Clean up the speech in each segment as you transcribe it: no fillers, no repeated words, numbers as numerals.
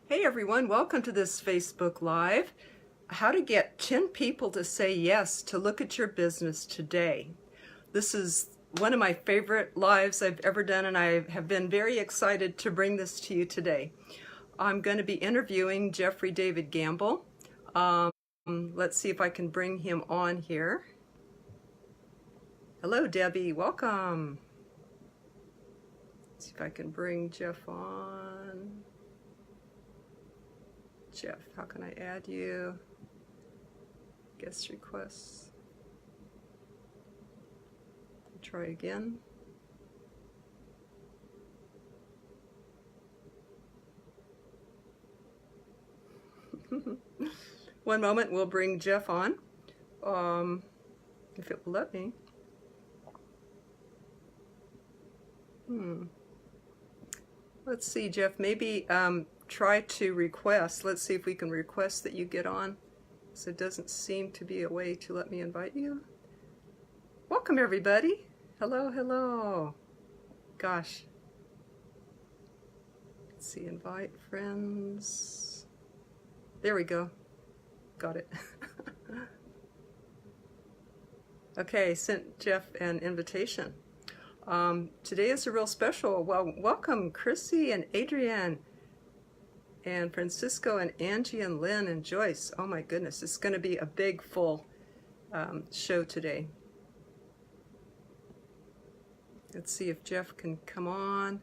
Hey everyone, welcome to this Facebook Live. How to get 10 people to say yes to look at your business today. This is one of my favorite lives I've ever done, and I have been very excited to bring this to you today. I'm going to be interviewing Jeffrey David Gamble. Let's see if I can bring him on here. Hello Debbie, welcome. Let's see if I can bring Jeff on. Jeff, how can I add you? Guest requests. Try again. One moment, we'll bring Jeff on, if it will let me. Let's see, Jeff, maybe try to request. Let's see if we can request that you get on. So it doesn't seem to be a way to let me invite you. Welcome everybody. Hello, hello. Gosh. Let's see, invite friends. There we go. Got it. Okay, sent Jeff an invitation. Today is a real special. Well, welcome Chrissy and Adrienne and Francisco and Angie and Lynn and Joyce. Oh my goodness, it's going to be a big full show today. Let's see if Jeff can come on.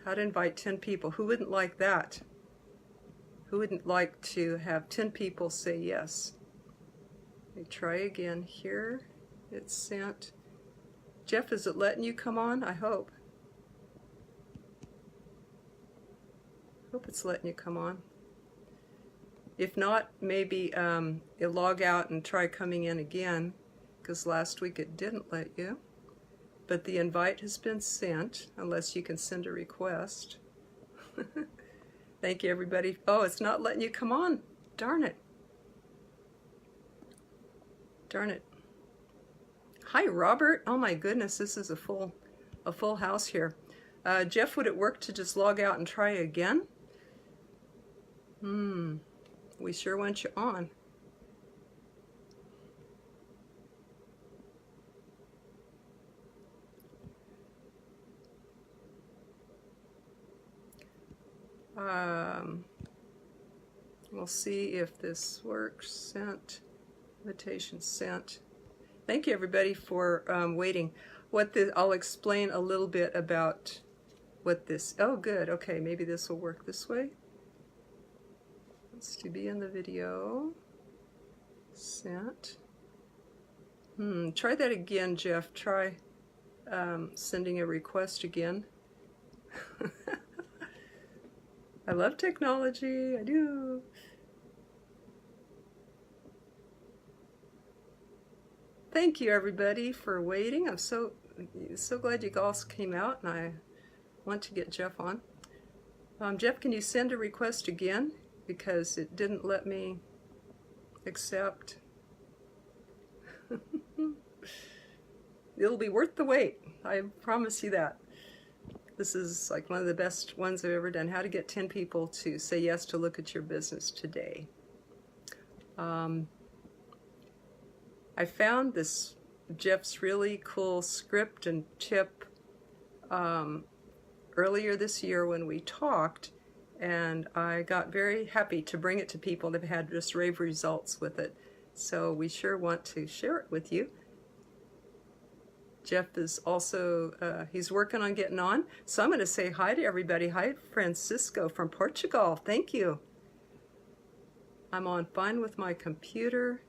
How to invite 10 people. Who wouldn't like that? Who wouldn't like to have 10 people say yes? Let me try again here. It's sent. Jeff, is it letting you come on? I hope. Hope it's letting you come on. If not, maybe you'll log out and try coming in again, because last week it didn't let you. But the invite has been sent, unless you can send a request. Thank you, everybody. Oh, it's not letting you come on. Darn it. Darn it. Hi, Robert. Oh my goodness, this is a full house here. Jeff, would it work to just log out and try again? We sure want you on. We'll see if this works. Sent. Invitation sent. Thank you everybody for waiting. I'll explain a little bit about what this, oh good, okay, maybe this will work this way. It's to be in the video. Sent. Try that again, Jeff. Try sending a request again. I love technology, I do. Thank you everybody for waiting. I'm so glad you all came out, and I want to get Jeff on. Jeff, can you send a request again? Because it didn't let me accept. It'll be worth the wait. I promise you that. This is like one of the best ones I've ever done. How to get 10 people to say yes to look at your business today. I found this Jeff's really cool script and tip earlier this year when we talked, and I got very happy to bring it to people that have had just rave results with it. So we sure want to share it with you. Jeff is also, he's working on getting on. So I'm going to say hi to everybody. Hi, Francisco from Portugal. Thank you. I'm on fine with my computer.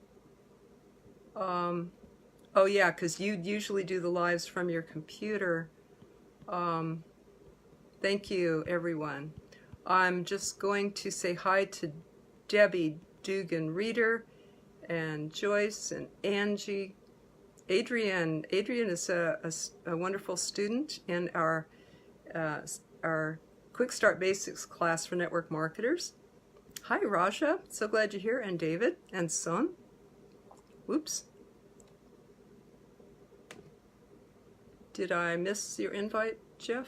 Oh yeah, because you usually do the lives from your computer. Thank you, everyone. I'm just going to say hi to Debbie Dugan Reader and Joyce and Angie. Adrienne is a wonderful student in our Quick Start Basics class for network marketers. Hi Raja, so glad you're here, and David and Son. Whoops. Did I miss your invite, Jeff?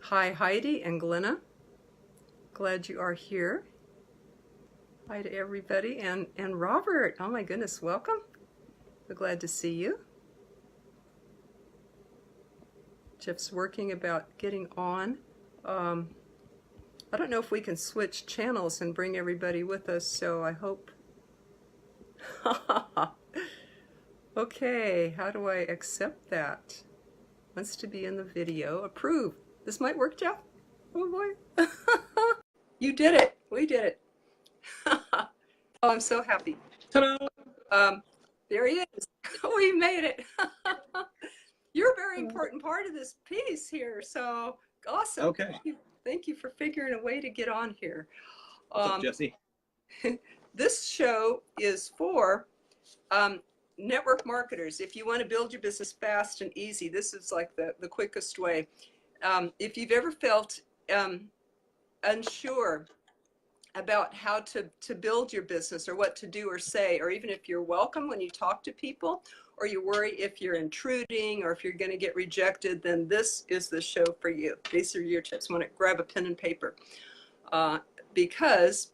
Hi, Heidi and Glenna. Glad you are here. Hi to everybody. And Robert, oh my goodness, welcome. We're glad to see you. Jeff's working about getting on. I don't know if we can switch channels and bring everybody with us, so I hope. Okay, how do I accept that? Wants to be in the video. Approve. This might work, Jeff? Oh boy. You did it. We did it. Oh, I'm so happy. Ta-da! There he is. We made it. You're a very important part of this piece here, so awesome. Okay. Thank you for figuring a way to get on here. What's up, Jesse? This show is for network marketers. If you want to build your business fast and easy, this is like the quickest way. If you've ever felt unsure about how to build your business or what to do or say, or even if you're welcome when you talk to people, or you worry if you're intruding or if you're going to get rejected, then this is the show for you. These are your tips. Want to grab a pen and paper because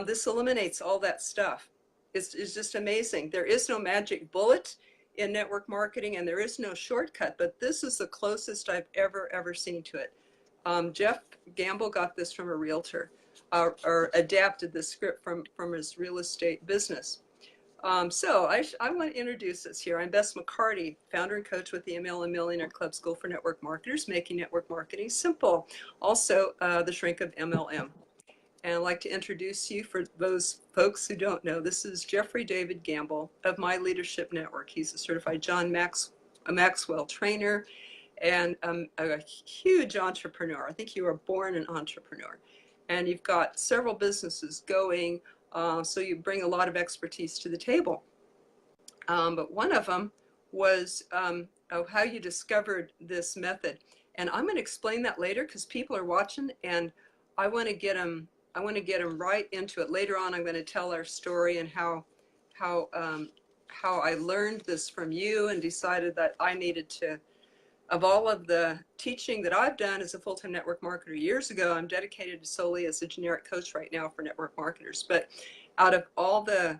this eliminates all that stuff. It's just amazing. There is no magic bullet in network marketing and there is no shortcut, but this is the closest I've ever seen to it. Jeff Gamble got this from a realtor. Or adapted the script from his real estate business. So I want to introduce us here. I'm Bess McCarty, founder and coach with the MLM Millionaire Club School for Network Marketers, making network marketing simple. Also, the shrink of MLM. And I'd like to introduce you, for those folks who don't know, this is Jeffrey David Gamble of My Leadership Network. He's a certified Maxwell trainer and a huge entrepreneur. I think you were born an entrepreneur. And you've got several businesses going, so you bring a lot of expertise to the table. But one of them was how you discovered this method. And I'm going to explain that later because people are watching and I want to get them right into it. Later on, I'm going to tell our story and how I learned this from you and decided that I needed to. Of all of the teaching that I've done as a full-time network marketer years ago, I'm dedicated solely as a generic coach right now for network marketers. But out of all the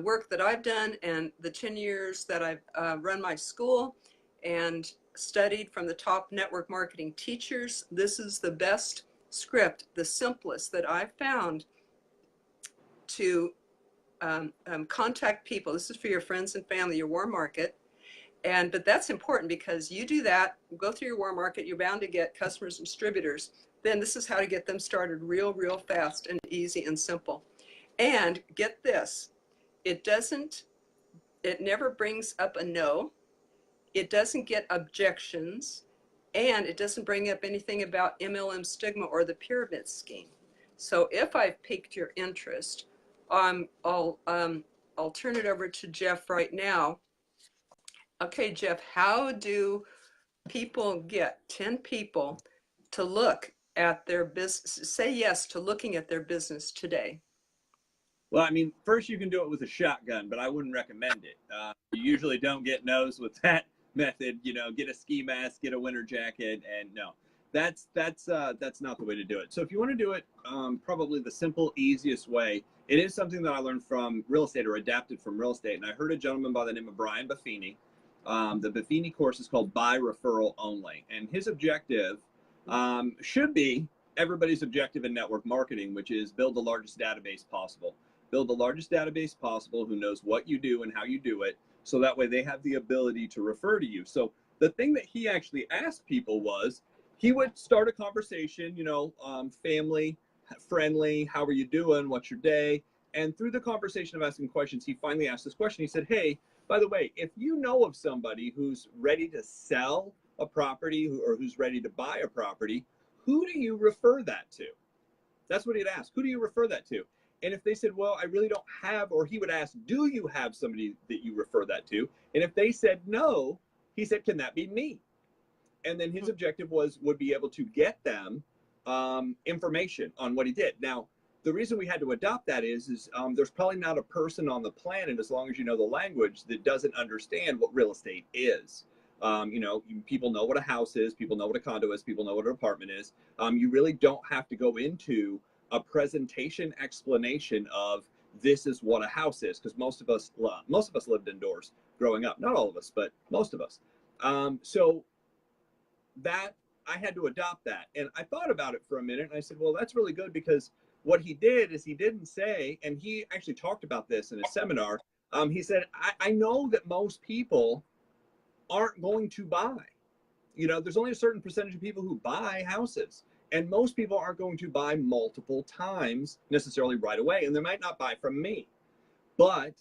work that I've done and the 10 years that I've run my school and studied from the top network marketing teachers, this is the best script, the simplest that I've found to contact people. This is for your friends and family, your warm market. But that's important because you do that, go through your warm market, you're bound to get customers and distributors. Then this is how to get them started real fast and easy and simple. And get this, it never brings up a no, it doesn't get objections, and it doesn't bring up anything about MLM stigma or the pyramid scheme. So if I've piqued your interest, I'll turn it over to Jeff right now. Okay, Jeff, how do people get 10 people to look at their business, say yes to looking at their business today? Well, I mean, first you can do it with a shotgun, but I wouldn't recommend it. You usually don't get no's with that method. You know, get a ski mask, get a winter jacket, and no, that's not the way to do it. So if you want to do it, probably the simple, easiest way. It is something that I learned from real estate or adapted from real estate, and I heard a gentleman by the name of Brian Buffini. The Buffini course is called By Referral Only, and his objective should be everybody's objective in network marketing, which is build the largest database possible. Build the largest database possible who knows what you do and how you do it, so that way they have the ability to refer to you. So the thing that he actually asked people was, he would start a conversation, you know, family, friendly, how are you doing, what's your day? And through the conversation of asking questions, he finally asked this question. He said, hey, by the way, if you know of somebody who's ready to sell a property or who's ready to buy a property, who do you refer that to? That's what he'd ask. Who do you refer that to? And if they said, well, I really don't have, or he would ask, do you have somebody that you refer that to? And if they said no, he said, can that be me? And then his objective would be able to get them information on what he did. Now, the reason we had to adopt that is there's probably not a person on the planet, as long as you know the language, that doesn't understand what real estate is. People know what a house is, people know what a condo is, people know what an apartment is. You really don't have to go into a presentation explanation of this is what a house is, because most of us lived indoors growing up. Not all of us, but most of us. So that I had to adopt that. And I thought about it for a minute and I said, well, that's really good, because what he did is he didn't say, and he actually talked about this in a seminar. He said, I know that most people aren't going to buy. There's only a certain percentage of people who buy houses. And most people aren't going to buy multiple times necessarily right away. And they might not buy from me. But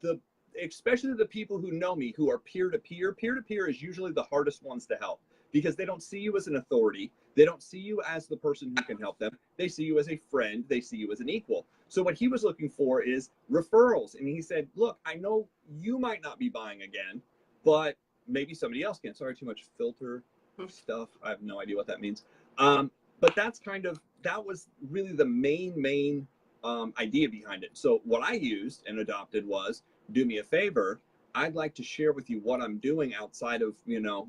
the especially the people who know me, who are peer-to-peer is usually the hardest ones to help, because they don't see you as an authority, they don't see you as the person who can help them, they see you as a friend, they see you as an equal. So what he was looking for is referrals. And he said, look, I know you might not be buying again, but maybe somebody else can. Sorry, too much filter stuff, I have no idea what that means. But that was really the main idea behind it. So what I used and adopted was, do me a favor, I'd like to share with you what I'm doing outside of,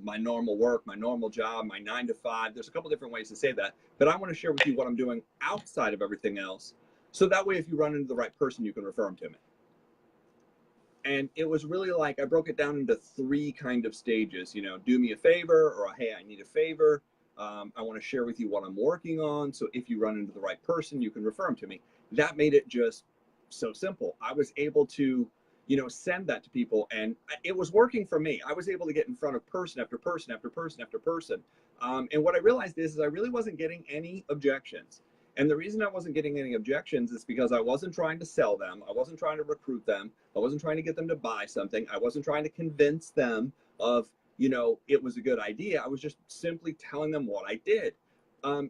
my normal work, my normal job, my 9 to 5. There's a couple different ways to say that, but I want to share with you what I'm doing outside of everything else. So that way, if you run into the right person, you can refer them to me. And it was really like, I broke it down into 3 kind of stages, do me a favor, or hey, I need a favor. I want to share with you what I'm working on. So if you run into the right person, you can refer them to me. That made it just so simple. I was able to, send that to people, and it was working for me. I was able to get in front of person after person after person after person. And what I realized is I really wasn't getting any objections. And the reason I wasn't getting any objections is because I wasn't trying to sell them. I wasn't trying to recruit them. I wasn't trying to get them to buy something. I wasn't trying to convince them of, it was a good idea. I was just simply telling them what I did.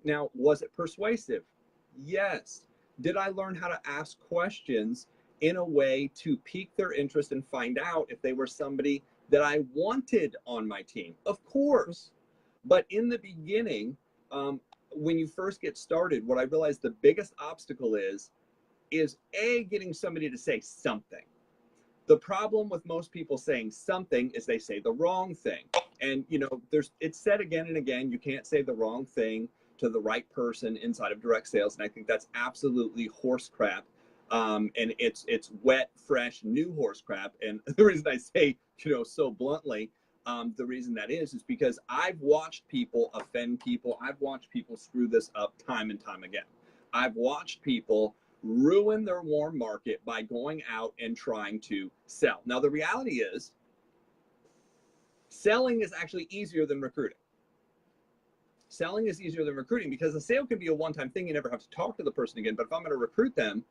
Now, was it persuasive? Yes. Did I learn how to ask questions in a way to pique their interest and find out if they were somebody that I wanted on my team? Of course. But in the beginning, when you first get started, what I realized the biggest obstacle is getting somebody to say something. The problem with most people saying something is they say the wrong thing. And it's said again and again, you can't say the wrong thing to the right person inside of direct sales. And I think that's absolutely horse crap. And it's wet, fresh, new horse crap. And the reason I say, so bluntly, the reason that is because I've watched people offend people. I've watched people screw this up time and time again. I've watched people ruin their warm market by going out and trying to sell. Now, the reality is, selling is actually easier than recruiting. Selling is easier than recruiting because a sale can be a one-time thing. You never have to talk to the person again. But if I'm going to recruit them,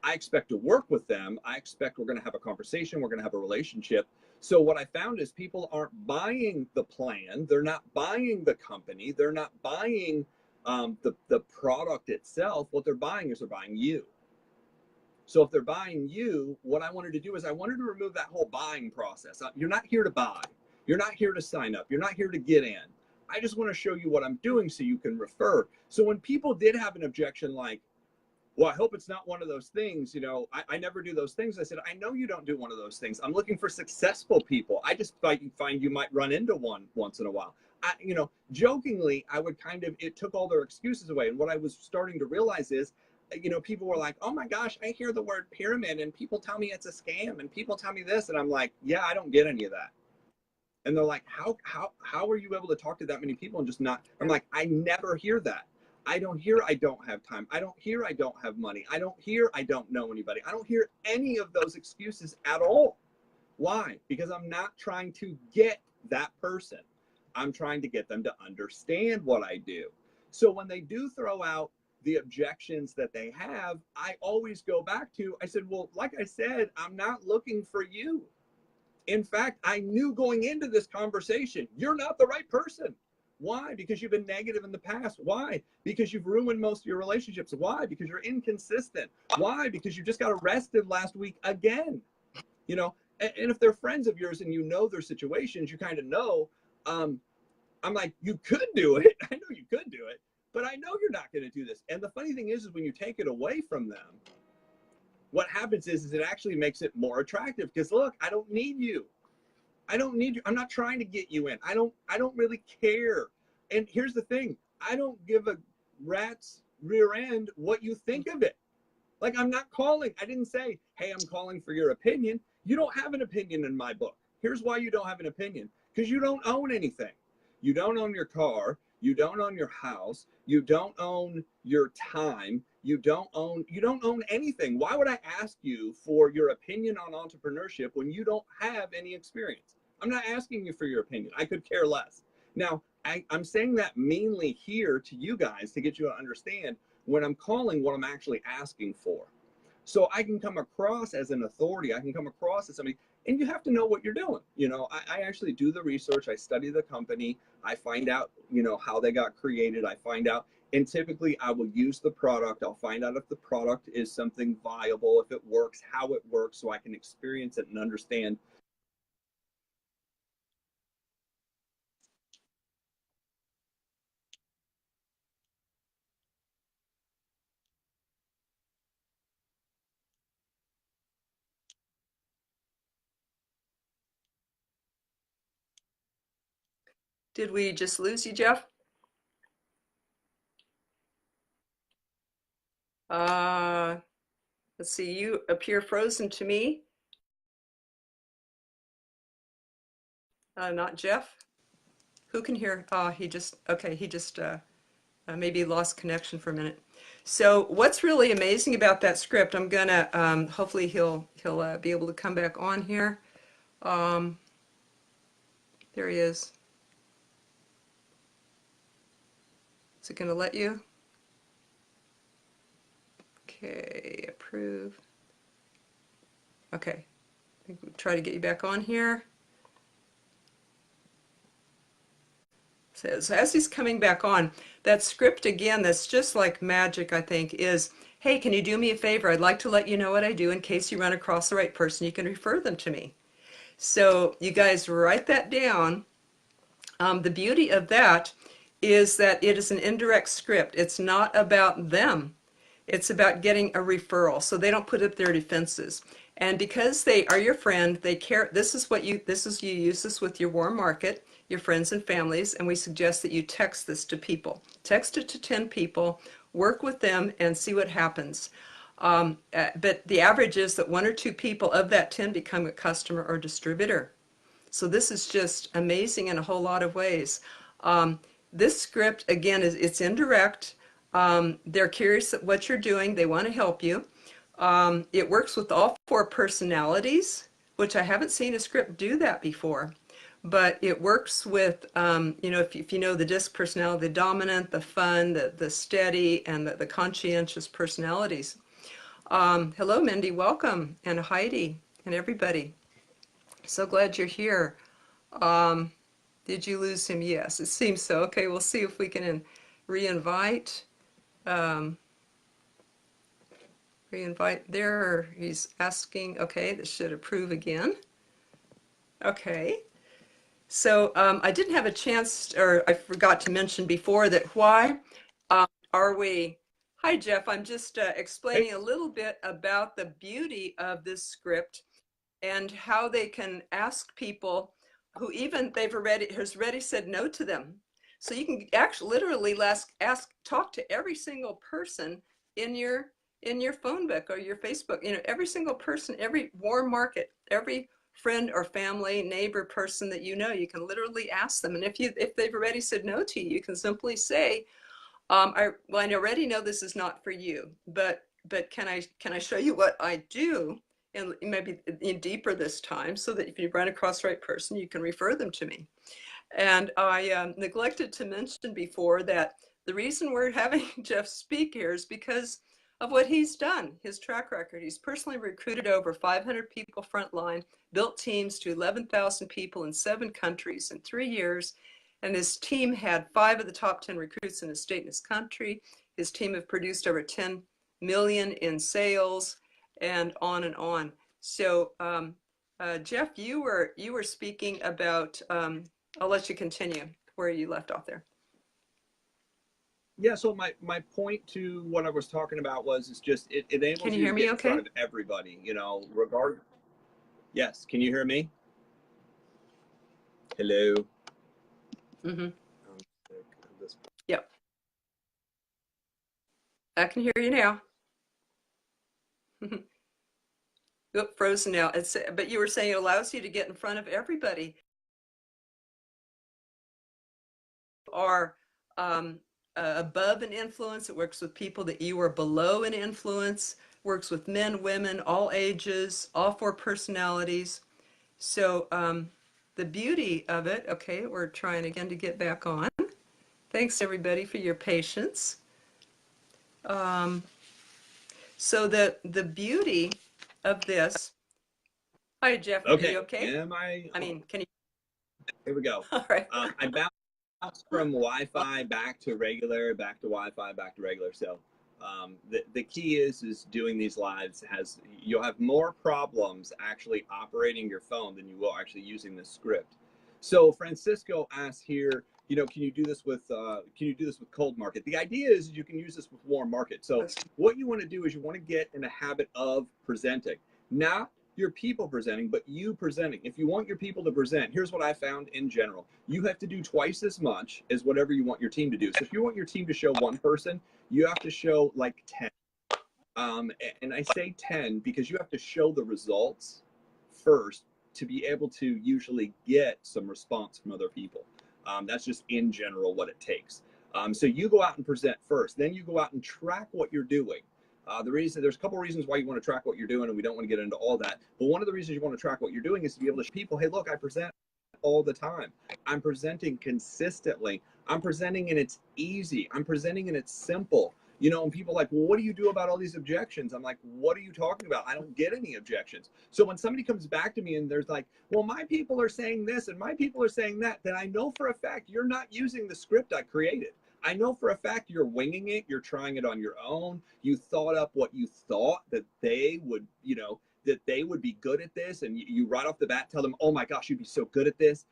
I expect to work with them. I expect we're going to have a conversation. We're going to have a relationship. So what I found is people aren't buying the plan. They're not buying the company. They're not buying the product itself. What they're buying is they're buying you. So if they're buying you, what I wanted to do is I wanted to remove that whole buying process. You're not here to buy. You're not here to sign up. You're not here to get in. I just want to show you what I'm doing so you can refer. So when people did have an objection like, well, I hope it's not one of those things, I never do those things. I said, I know you don't do one of those things. I'm looking for successful people. I just find you might run into one once in a while. Jokingly, I would it took all their excuses away. And what I was starting to realize is, people were like, oh my gosh, I hear the word pyramid and people tell me it's a scam and people tell me this. And I'm like, yeah, I don't get any of that. And they're like, how are you able to talk to that many people and just not? I'm like, I never hear that. I don't hear I don't have time. I don't hear I don't have money. I don't hear I don't know anybody. I don't hear any of those excuses at all. Why? Because I'm not trying to get that person. I'm trying to get them to understand what I do. So when they do throw out the objections that they have, I always go back to, I said, well, like I said, I'm not looking for you. In fact, I knew going into this conversation, you're not the right person. Why? Because you've been negative in the past. Why? Because you've ruined most of your relationships. Why? Because you're inconsistent. Why? Because you just got arrested last week again. And if they're friends of yours and their situations, you kind of know. I'm like, you could do it. I know you could do it, but I know you're not going to do this. And the funny thing is when you take it away from them, what happens is it actually makes it more attractive because look, I don't need you. I don't need you. I'm not trying to get you in. I don't really care. And here's the thing. I don't give a rat's rear end what you think of it. Like, I'm not calling. I didn't say, hey, I'm calling for your opinion. You don't have an opinion in my book. Here's why you don't have an opinion. Because you don't own anything. You don't own your car. You don't own your house. You don't own your time. You don't own anything. Why would I ask you for your opinion on entrepreneurship when you don't have any experience? I'm not asking you for your opinion. I could care less. Now, I'm saying that mainly here to you guys to get you to understand when I'm calling what I'm actually asking for. So I can come across as an authority. I can come across as somebody, and you have to know what you're doing. I actually do the research. I study the company. I find out, how they got created. I find out, and typically I will use the product. I'll find out if the product is something viable, if it works, how it works, so I can experience it and understand. Did we just lose you, Jeff? Uh, let's see, you appear frozen to me. Not Jeff. Who can hear? Okay, he just maybe lost connection for a minute. So what's really amazing about that script, I'm gonna, hopefully he'll be able to come back on here. Um, there he is. Is it gonna let you? Okay, approve. Okay, I think we'll try to get you back on here. So as he's coming back on, that script again, that's just like magic, I think, is, hey, can you do me a favor? I'd like to let you know what I do in case you run across the right person. You can refer them to me. So you guys write that down. The beauty of that is that it is an indirect script. It's not about them. It's about getting a referral, so they don't put up their defenses. And because they are your friend, they care. You use this with your warm market, your friends and families, and we suggest that you text this to people. Text it to 10 people, work with them, and see what happens. But the average is that 1 or 2 people of that 10 become a customer or distributor. So this is just amazing in a whole lot of ways. This script, again, it's indirect. They're curious at what you're doing. They want to help you. It works with all 4 personalities, which I haven't seen a script do that before. But it works with, if you know the DISC personality, the dominant, the fun, the steady, and the conscientious personalities. Hello, Mindy. Welcome. And Heidi and everybody. So glad you're here. Did you lose him? Yes, it seems so. Okay, we'll see if we can re-invite. Re-invite there. He's asking. Okay, this should approve again. Okay. So I didn't have a chance, or I forgot to mention before that why are we? Hi, Jeff. I'm just Hey, explaining a little bit about the beauty of this script and how they can ask people who even has already said no to them. So you can actually literally talk to every single person in your phone book or your Facebook. Every single person, every warm market, every friend or family, neighbor, person that you know, you can literally ask them. And if they've already said no to you, you can simply say, I already know this is not for you, but can I show you what I do, and maybe in deeper this time, so that if you run across the right person, you can refer them to me. And I neglected to mention before that the reason we're having Jeff speak here is because of what he's done, his track record. He's personally recruited over 500 people frontline, built teams to 11,000 people in 7 countries in 3 years, and his team had 5 of the top 10 recruits in his state and his country. His team have produced over 10 million in sales, and on and on. So Jeff, you were speaking about, I'll let you continue where you left off there. yeah, so my point to what I was talking about was it's just it Can enables you you to hear me get in front okay? of everybody, regard. Yes, can you hear me? Hello. Mm-hmm. Yep. I can hear you now. Oop, frozen now. But you were saying it allows you to get in front of everybody. Are above an influence. It works with people that you are below an influence. Works with men, women, all ages, all four personalities. So the beauty of it, okay, we're trying again to get back on. Thanks everybody for your patience. So the beauty of this, hi Jeff, are Okay. you okay? Am I? I mean, can you? Here we go. All right. I bounced from Wi-Fi back to regular, back to Wi-Fi, back to regular. So the key is doing these lives you'll have more problems actually operating your phone than you will actually using this script. So Francisco asks here, can you do this with cold market? The idea is you can use this with warm market. So what you want to do is you want to get in a habit of presenting, not your people presenting, but you presenting. If you want your people to present, here's what I found in general. You have to do twice as much as whatever you want your team to do. So if you want your team to show one person, you have to show like 10. And I say 10 because you have to show the results first to be able to usually get some response from other people. That's just in general what it takes. So you go out and present first, then you go out and track what you're doing. There's a couple of reasons why you want to track what you're doing, and we don't want to get into all that. But one of the reasons you want to track what you're doing is to be able to show people, hey, look, I present all the time. I'm presenting consistently. I'm presenting and it's easy. I'm presenting and it's simple. And people are like, well, what do you do about all these objections? I'm like, what are you talking about? I don't get any objections. So when somebody comes back to me and there's like, well, my people are saying this and my people are saying that, then I know for a fact you're not using the script I created. I know for a fact you're winging it. You're trying it on your own. You thought up what you thought that they would, that they would be good at this. And you right off the bat tell them, oh my gosh, you'd be so good at this.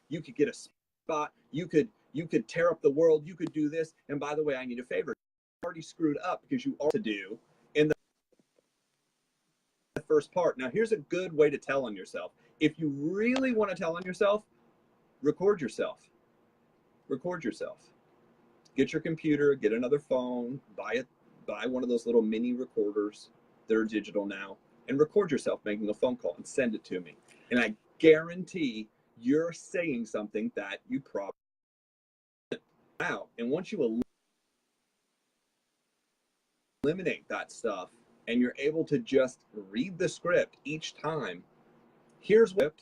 You could get a spot. You could tear up the world. You could do this. And by the way, I need a favor. You're already screwed up because you are to do in the first part. Now, here's a good way to tell on yourself. If you really want to tell on yourself, record yourself. Record yourself. Get your computer, get another phone, buy one of those little mini recorders that are digital now, and record yourself making a phone call and send it to me. And I guarantee you're saying something that you probably out. And once you eliminate that stuff and you're able to just read the script each time, here's what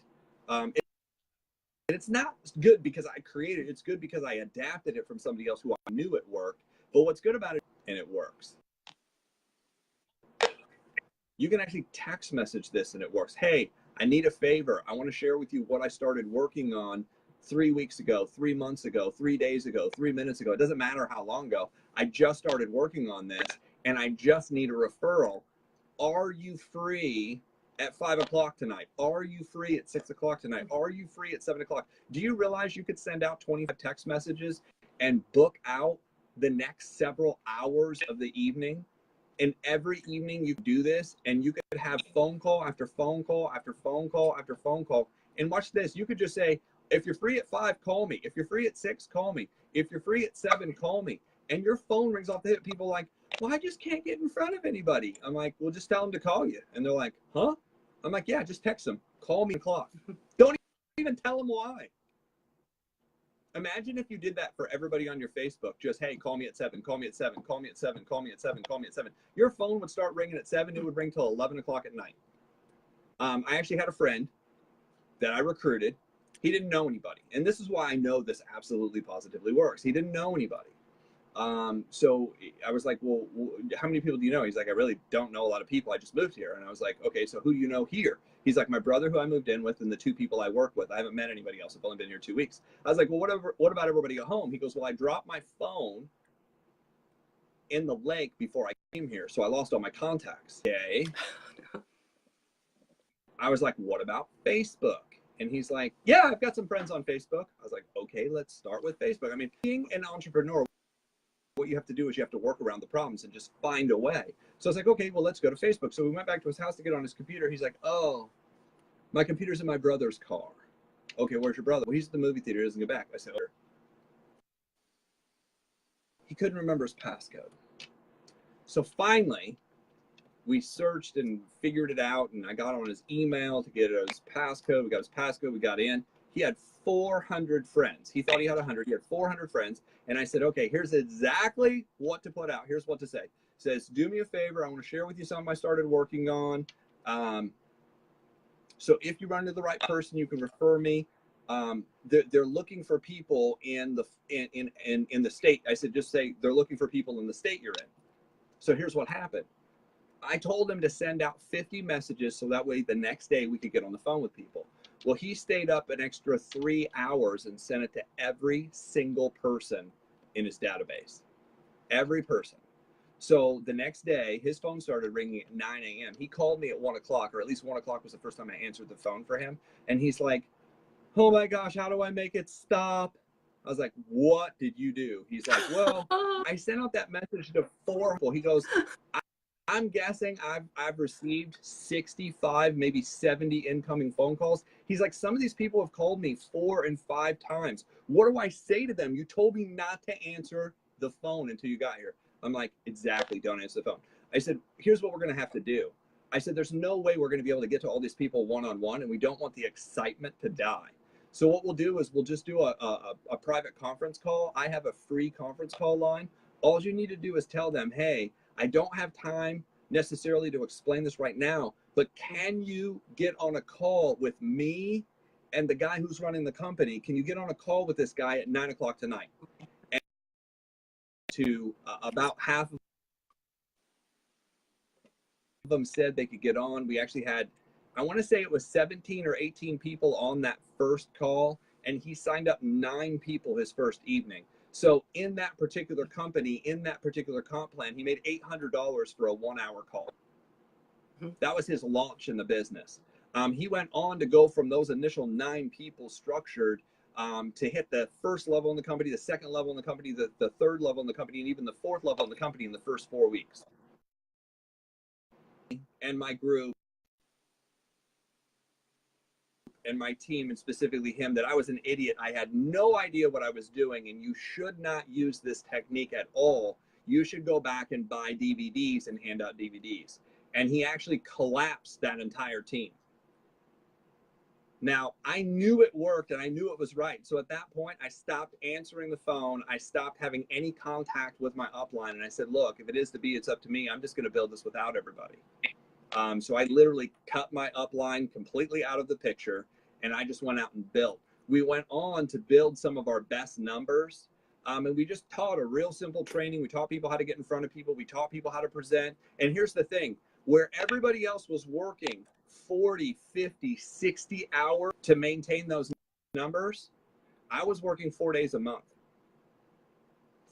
and it's not good because I created it. It's good because I adapted it from somebody else who I knew it worked. But what's good about it, and it works. You can actually text message this and it works. Hey, I need a favor. I want to share with you what I started working on 3 weeks ago, 3 months ago, 3 days ago, 3 minutes ago. It doesn't matter how long ago. I just started working on this and I just need a referral. Are you free at 5 o'clock tonight? Are you free at 6 o'clock tonight? Are you free at 7 o'clock? Do you realize you could send out 25 text messages and book out the next several hours of the evening? And every evening you do this and you could have phone call after phone call after phone call after phone call. And watch this. You could just say, if you're free at 5, call me. If you're free at 6, call me. If you're free at 7, call me. And your phone rings off the hit. People are like, well, I just can't get in front of anybody. I'm like, well, just tell them to call you. And they're like, huh? I'm like, yeah, just text them. Call me o'clock. Don't even tell them why. Imagine if you did that for everybody on your Facebook. Just, hey, call me at 7, call me at 7, call me at 7, call me at 7, call me at 7. Your phone would start ringing at 7. It would ring till 11 o'clock at night. I actually had a friend that I recruited. He didn't know anybody. And this is why I know this absolutely positively works. He didn't know anybody. So I was like, well, how many people do you know? He's like, I really don't know a lot of people. I just moved here. And I was like, okay, so who do you know here? He's like, my brother who I moved in with and the 2 people I work with. I haven't met anybody else. I've only been here 2 weeks. I was like, well, what about everybody at home? He goes, well, I dropped my phone in the lake before I came here. So I lost all my contacts. Okay. I was like, what about Facebook? And he's like, yeah, I've got some friends on Facebook. I was like, okay, let's start with Facebook. I mean, being an entrepreneur, what you have to do is you have to work around the problems and just find a way. So I was like, okay, well, let's go to Facebook. So we went back to his house to get on his computer. He's like, oh, my computer's in my brother's car. Okay, where's your brother? Well, he's at the movie theater. He doesn't get back. I said, oh. He couldn't remember his passcode. So finally, we searched and figured it out, and I got on his email to get his passcode. We got his passcode. We got in. He had 400 friends. He thought he had 100. He had 400 friends. And I said, okay, here's exactly what to put out. Here's what to say. It says, do me a favor. I want to share with you something I started working on. So if you run into the right person, you can refer me. They're looking for people in the state. I said, just say they're looking for people in the state you're in. So here's what happened. I told him to send out 50 messages so that way the next day we could get on the phone with people. Well, he stayed up an extra 3 hours and sent it to every single person in his database. Every person. So the next day, his phone started ringing at 9 a.m. He called me at 1 o'clock, or at least 1 o'clock was the first time I answered the phone for him. And he's like, oh my gosh, how do I make it stop? I was like, what did you do? He's like, well, I sent out that message to 4 people. He goes, I'm guessing I've received 65, maybe 70 incoming phone calls. He's like, some of these people have called me 4 and 5 times. What do I say to them? You told me not to answer the phone until you got here. I'm like, exactly, don't answer the phone. I said, here's what we're going to have to do. I said, there's no way we're going to be able to get to all these people one-on-one, and we don't want the excitement to die. So what we'll do is we'll just do a private conference call. I have a free conference call line. All you need to do is tell them, hey, I don't have time necessarily to explain this right now, but can you get on a call with me and the guy who's running the company? Can you get on a call with this guy at 9 o'clock tonight? And to about half of them said they could get on. We actually had, I want to say it was 17 or 18 people on that first call, and he signed up 9 people his first evening. So in that particular company, in that particular comp plan, he made $800 for a 1-hour call. That was his launch in the business. He went on to go from those initial 9 people structured to hit the first level in the company, the second level in the company, the third level in the company, and even the 4th level in the company in the first 4 weeks. And my group and my team, and specifically him, that I was an idiot. I had no idea what I was doing, and you should not use this technique at all. You should go back and buy DVDs and hand out DVDs. And he actually collapsed that entire team. Now, I knew it worked and I knew it was right. So at that point, I stopped answering the phone. I stopped having any contact with my upline. And I said, look, if it is to be, it's up to me. I'm just going to build this without everybody. So I literally cut my upline completely out of the picture, and I just went out and built. We went on to build some of our best numbers, and we just taught a real simple training. We taught people how to get in front of people. We taught people how to present. And here's the thing, where everybody else was working 40, 50, 60 hours to maintain those numbers, I was working 4 days a month.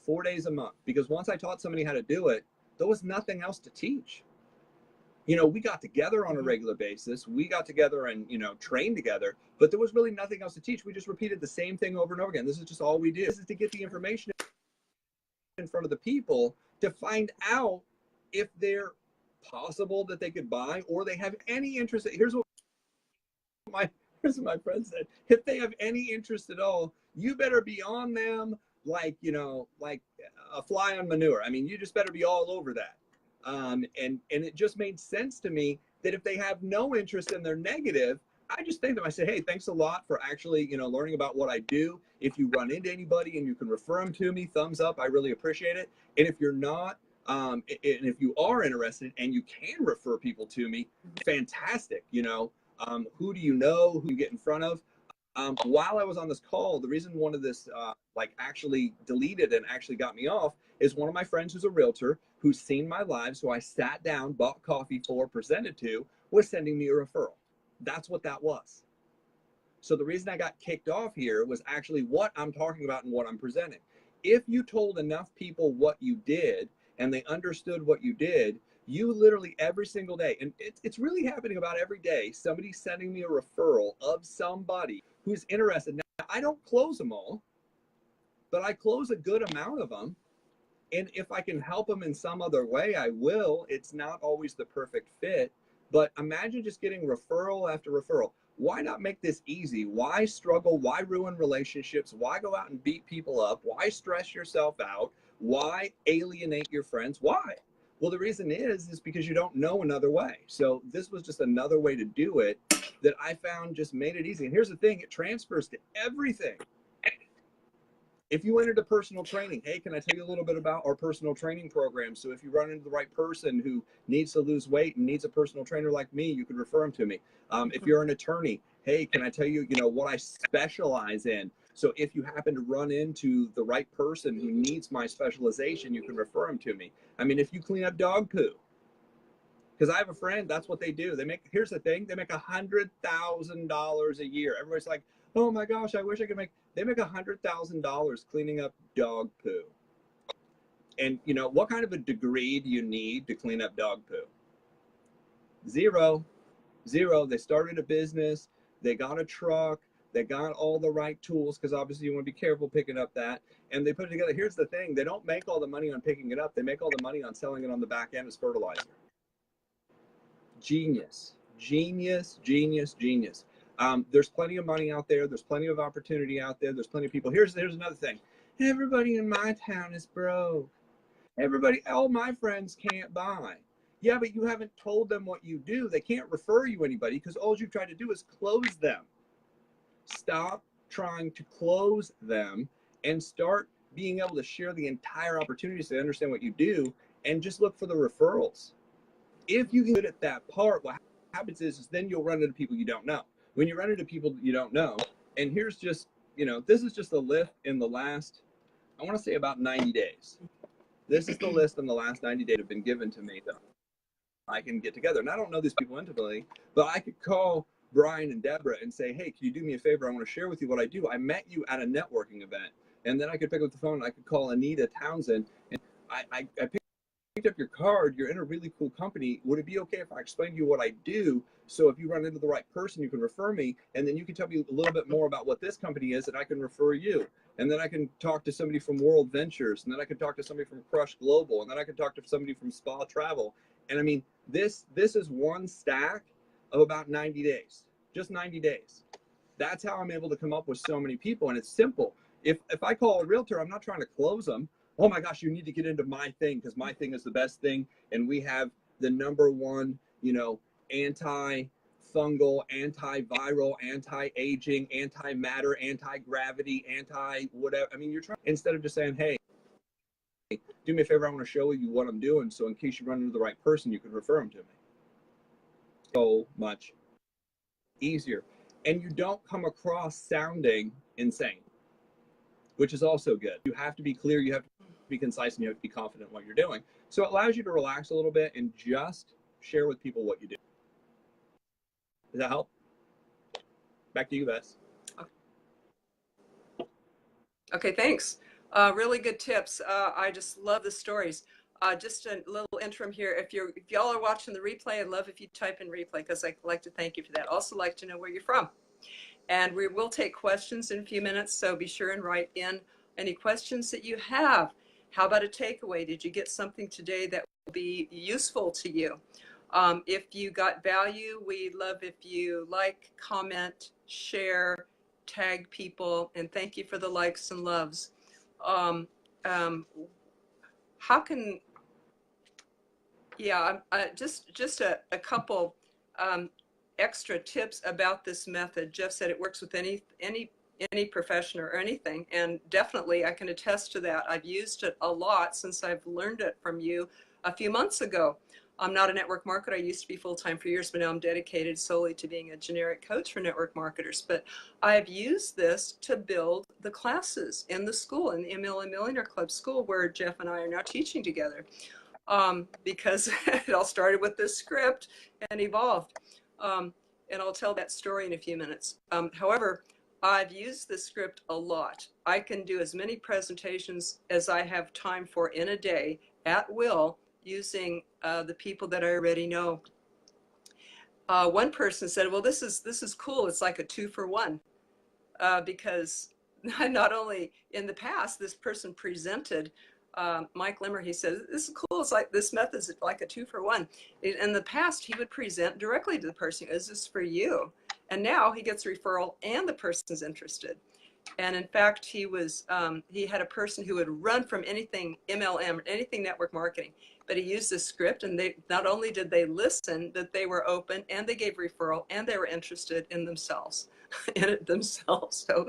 4 days a month, because once I taught somebody how to do it, there was nothing else to teach. You know, we got together on a regular basis. We got together and, you know, trained together, but there was really nothing else to teach. We just repeated the same thing over and over again. This is just all we do. This is to get the information in front of the people to find out if they're possible that they could buy, or they have any interest. Here's what my friend said. If they have any interest at all, you better be on them like, you know, like a fly on manure. I mean, you just better be all over that. And it just made sense to me that if they have no interest and they're negative, I just thank them. I say, hey, thanks a lot for actually, you know, learning about what I do. If you run into anybody and you can refer them to me, thumbs up. I really appreciate it. And if you're not, and if you are interested and you can refer people to me, fantastic. You know, who do you know? Who you get in front of? While I was on this call, the reason one of this like actually deleted and actually got me off is one of my friends who's a realtor who's seen my live. So I sat down, bought coffee for, presented to, was sending me a referral. That's what that was. So the reason I got kicked off here was actually what I'm talking about and what I'm presenting. If you told enough people what you did and they understood what you did, you literally every single day, and it's really happening about every day, somebody's sending me a referral of somebody who's interested. Now, I don't close them all, but I close a good amount of them. And if I can help them in some other way, I will. It's not always the perfect fit. But imagine just getting referral after referral. Why not make this easy? Why struggle? Why ruin relationships? Why go out and beat people up? Why stress yourself out? Why alienate your friends? Why? Well, the reason is because you don't know another way. So this was just another way to do it that I found just made it easy. And here's the thing, it transfers to everything. If you went into personal training, hey, can I tell you a little bit about our personal training program? So if you run into the right person who needs to lose weight and needs a personal trainer like me, you could refer them to me. If you're an attorney, hey, can I tell you, what I specialize in? So if you happen to run into the right person who needs my specialization, you can refer them to me. I mean, if you clean up dog poo, because I have a friend, that's what they do. Here's the thing, they make $100,000 a year. Everybody's like, oh my gosh, I wish I could they make $100,000 cleaning up dog poo. And what kind of a degree do you need to clean up dog poo? Zero. They started a business, they got a truck, they got all the right tools, because obviously you want to be careful picking up that, and they put it together. Here's the thing, they don't make all the money on picking it up, they make all the money on selling it on the back end as fertilizer. Genius. There's plenty of money out there. There's plenty of opportunity out there. There's plenty of people. Here's another thing. Everybody in my town is broke. All my friends can't buy. Yeah, but you haven't told them what you do. They can't refer you anybody because all you've tried to do is close them. Stop trying to close them and start being able to share the entire opportunity so they understand what you do, and just look for the referrals. If you can get at that part, what happens is then you'll run into people you don't know. When you run into people you don't know, and here's just, this is just a list in the last, I want to say about 90 days. This is the list in the last 90 days that have been given to me that I can get together. And I don't know these people intimately, but I could call Brian and Deborah and say, hey, can you do me a favor? I want to share with you what I do. I met you at a networking event. And then I could pick up the phone and I could call Anita Townsend. And I picked up your card. You're in a really cool company. Would it be okay if I explain to you what I do? So if you run into the right person, you can refer me. And then you can tell me a little bit more about what this company is, and I can refer you. And then I can talk to somebody from World Ventures. And then I can talk to somebody from Crush Global. And then I can talk to somebody from Spa Travel. And I mean, this is one stack of about 90 days, just 90 days. That's how I'm able to come up with so many people. And it's simple. If I call a realtor, I'm not trying to close them. Oh my gosh, you need to get into my thing because my thing is the best thing. And we have the number one, anti-fungal, antiviral, anti-aging, anti-matter, anti-gravity, anti-whatever. I mean, you're trying, instead of just saying, hey, do me a favor, I want to show you what I'm doing. So in case you run into the right person, you can refer them to me. So much easier. And you don't come across sounding insane, which is also good. You have to be clear, you have to be concise, and you have to be confident in what you're doing. So it allows you to relax a little bit and just share with people what you do. Does that help? Back to you, Bess. Okay, thanks. Really good tips. I just love the stories. Just a little interim here. If y'all are watching the replay, I'd love if you type in replay, because I'd like to thank you for that. Also like to know where you're from. And we will take questions in a few minutes, so be sure and write in any questions that you have. How about a takeaway? Did you get something today that will be useful to you? If you got value, we love if you like, comment, share, tag people, and thank you for the likes and loves. How can, yeah, just a couple extra tips about this method. Jeff said it works with any profession or anything, and definitely I can attest to that. I've used it a lot since I've learned it from you a few months ago. I'm not a network marketer. I used to be full-time for years, but now I'm dedicated solely to being a generic coach for network marketers. But I've used this to build the classes in the school, in the MLM Millionaire Club school, where Jeff and I are now teaching together, because it all started with this script and evolved. And I'll tell that story in a few minutes. However, I've used this script a lot. I can do as many presentations as I have time for in a day at will, using the people that I already know. One person said, well, this is cool. It's like a 2-for-1, because not only in the past, this person presented, Mike Limmer, he said, this is cool. cool. It's like this method's like a 2-for-1. In the past, he would present directly to the person, is this for you? And now he gets a referral and the person's interested. And in fact, he had a person who would run from anything MLM, anything network marketing, but he used this script, and they not only did they listen, but they were open, and they gave referral, and they were interested in themselves, in it themselves. So,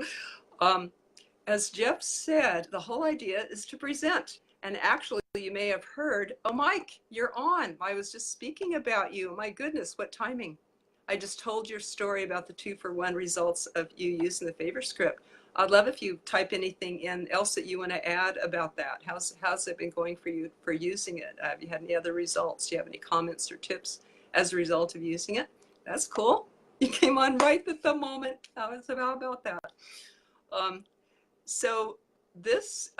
as Jeff said, the whole idea is to present. And actually, you may have heard, oh, Mike, you're on. I was just speaking about you. My goodness, what timing. I just told your story about the 2-for-1 results of you using the favor script. I'd love if you type anything in else that you want to add about that. How's it been going for you for using it? Have you had any other results? Do you have any comments or tips as a result of using it? That's cool. You came on right at the moment. How about that? So this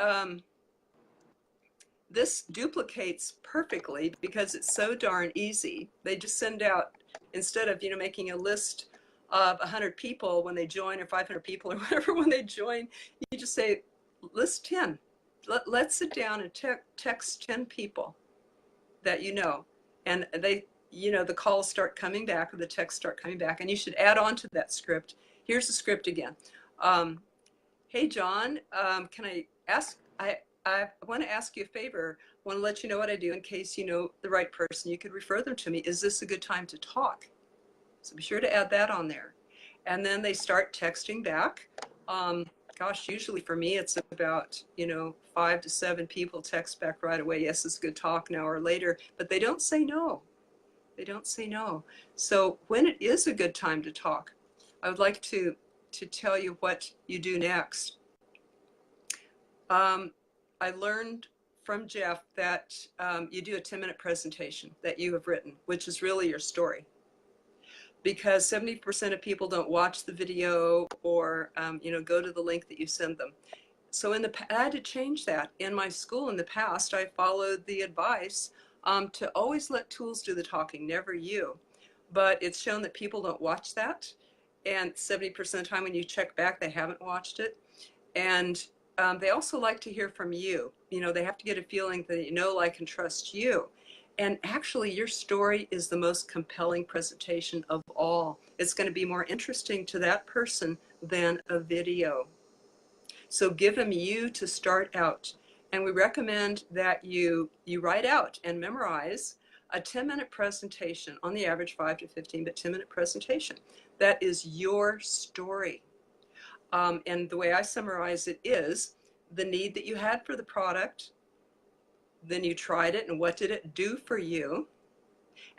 this duplicates perfectly because it's so darn easy. They just send out, instead of making a list of 100 people when they join, or 500 people or whatever when they join, you just say list 10. Let's sit down and text 10 people that you know, and they the calls start coming back, or the texts start coming back, and you should add on to that script. Here's the script again. Hey John, can I ask? I want to ask you a favor. I want to let you know what I do in case you know the right person. You could refer them to me. Is this a good time to talk? So be sure to add that on there. And then they start texting back. Gosh, usually for me, it's about 5 to 7 people text back right away. Yes, it's a good talk, an hour later. But they don't say no. They don't say no. So when it is a good time to talk, I would like to tell you what you do next. I learned from Jeff that you do a 10-minute presentation that you have written, which is really your story. Because 70% of people don't watch the video or go to the link that you send them. So I had to change that. In my school in the past, I followed the advice to always let tools do the talking, never you. But it's shown that people don't watch that. And 70% of the time when you check back, they haven't watched it. And they also like to hear from you. They have to get a feeling that like, and trust you. And actually, your story is the most compelling presentation of all. It's going to be more interesting to that person than a video. So give them you to start out. And we recommend that you write out and memorize a 10-minute presentation, on the average 5 to 15, but 10-minute presentation. That is your story. And the way I summarize it is the need that you had for the product, then you tried it, and what did it do for you?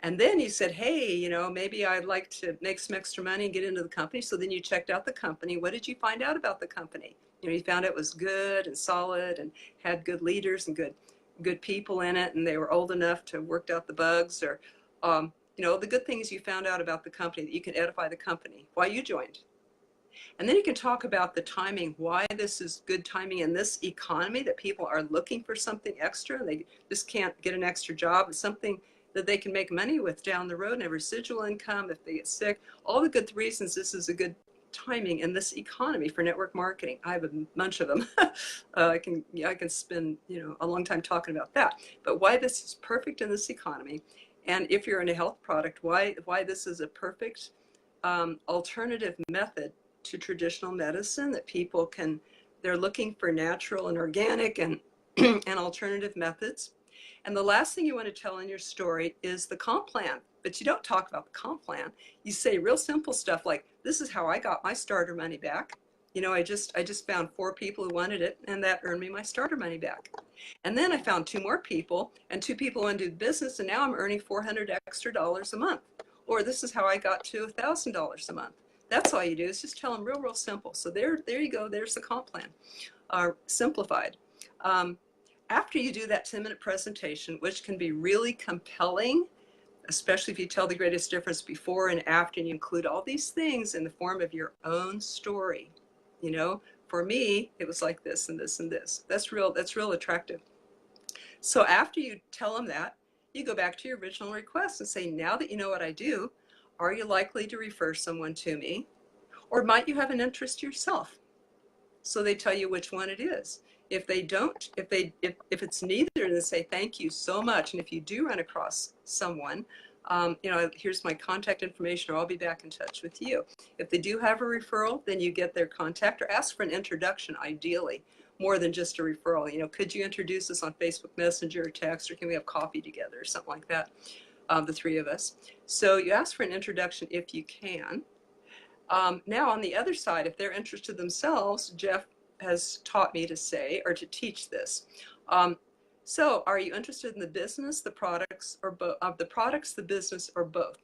And then you said, hey, maybe I'd like to make some extra money and get into the company. So then you checked out the company. What did you find out about the company? You found it was good and solid and had good leaders and good people in it, and they were old enough to have worked out the bugs, or the good things you found out about the company, that you can edify the company, why you joined. And then you can talk about the timing, why this is good timing in this economy, that people are looking for something extra. They just can't get an extra job. It's something that they can make money with down the road, and have residual income if they get sick. All the good reasons this is a good timing in this economy for network marketing. I have a bunch of them. I can spend a long time talking about that. But why this is perfect in this economy, and if you're in a health product, why this is a perfect alternative method to traditional medicine, that people they're looking for natural and organic and and alternative methods. And the last thing you want to tell in your story is the comp plan. But you don't talk about the comp plan. You say real simple stuff like, this is how I got my starter money back. I just found 4 people who wanted it, and that earned me my starter money back. And then I found 2 more people, and 2 people wanted to do business, and now I'm earning $400 extra a month. Or this is how I got to $1,000 a month. That's all you do, is just tell them real simple. So there you go. There's the comp plan, simplified. After you do that 10-minute presentation, which can be really compelling, especially if you tell the greatest difference before and after, and you include all these things in the form of your own story. For me, it was like this and this and this. That's real attractive. So after you tell them that, you go back to your original request and say, now that you know what I do, are you likely to refer someone to me? Or might you have an interest yourself? So they tell you which one it is. If they don't, if it's neither, then say thank you so much. And if you do run across someone, here's my contact information, or I'll be back in touch with you. If they do have a referral, then you get their contact or ask for an introduction, ideally, more than just a referral. Could you introduce us on Facebook Messenger or text, or can we have coffee together or something like that, the three of us. So you ask for an introduction if you can. Now on the other side, if they're interested themselves, Jeff has taught me to say, or to teach this. So are you interested in the business, the products, or both? Of the products, the business, or both?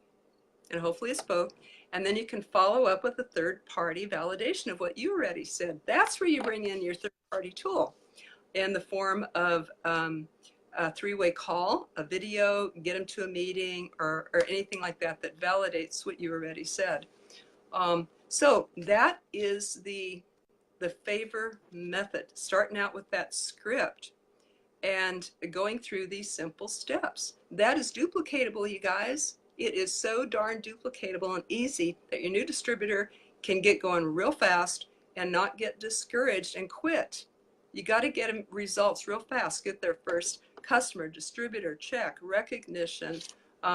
And hopefully it's both. And then you can follow up with a third-party validation of what you already said. That's where you bring in your third-party tool in the form of a three-way call, a video, get them to a meeting, or anything like that that validates what you already said. So that is the favor method, starting out with that script and going through these simple steps. That is duplicatable, you guys. It is so darn duplicatable and easy that your new distributor can get going real fast and not get discouraged and quit. You got to get them results real fast. Get their first customer, distributor, check, recognition,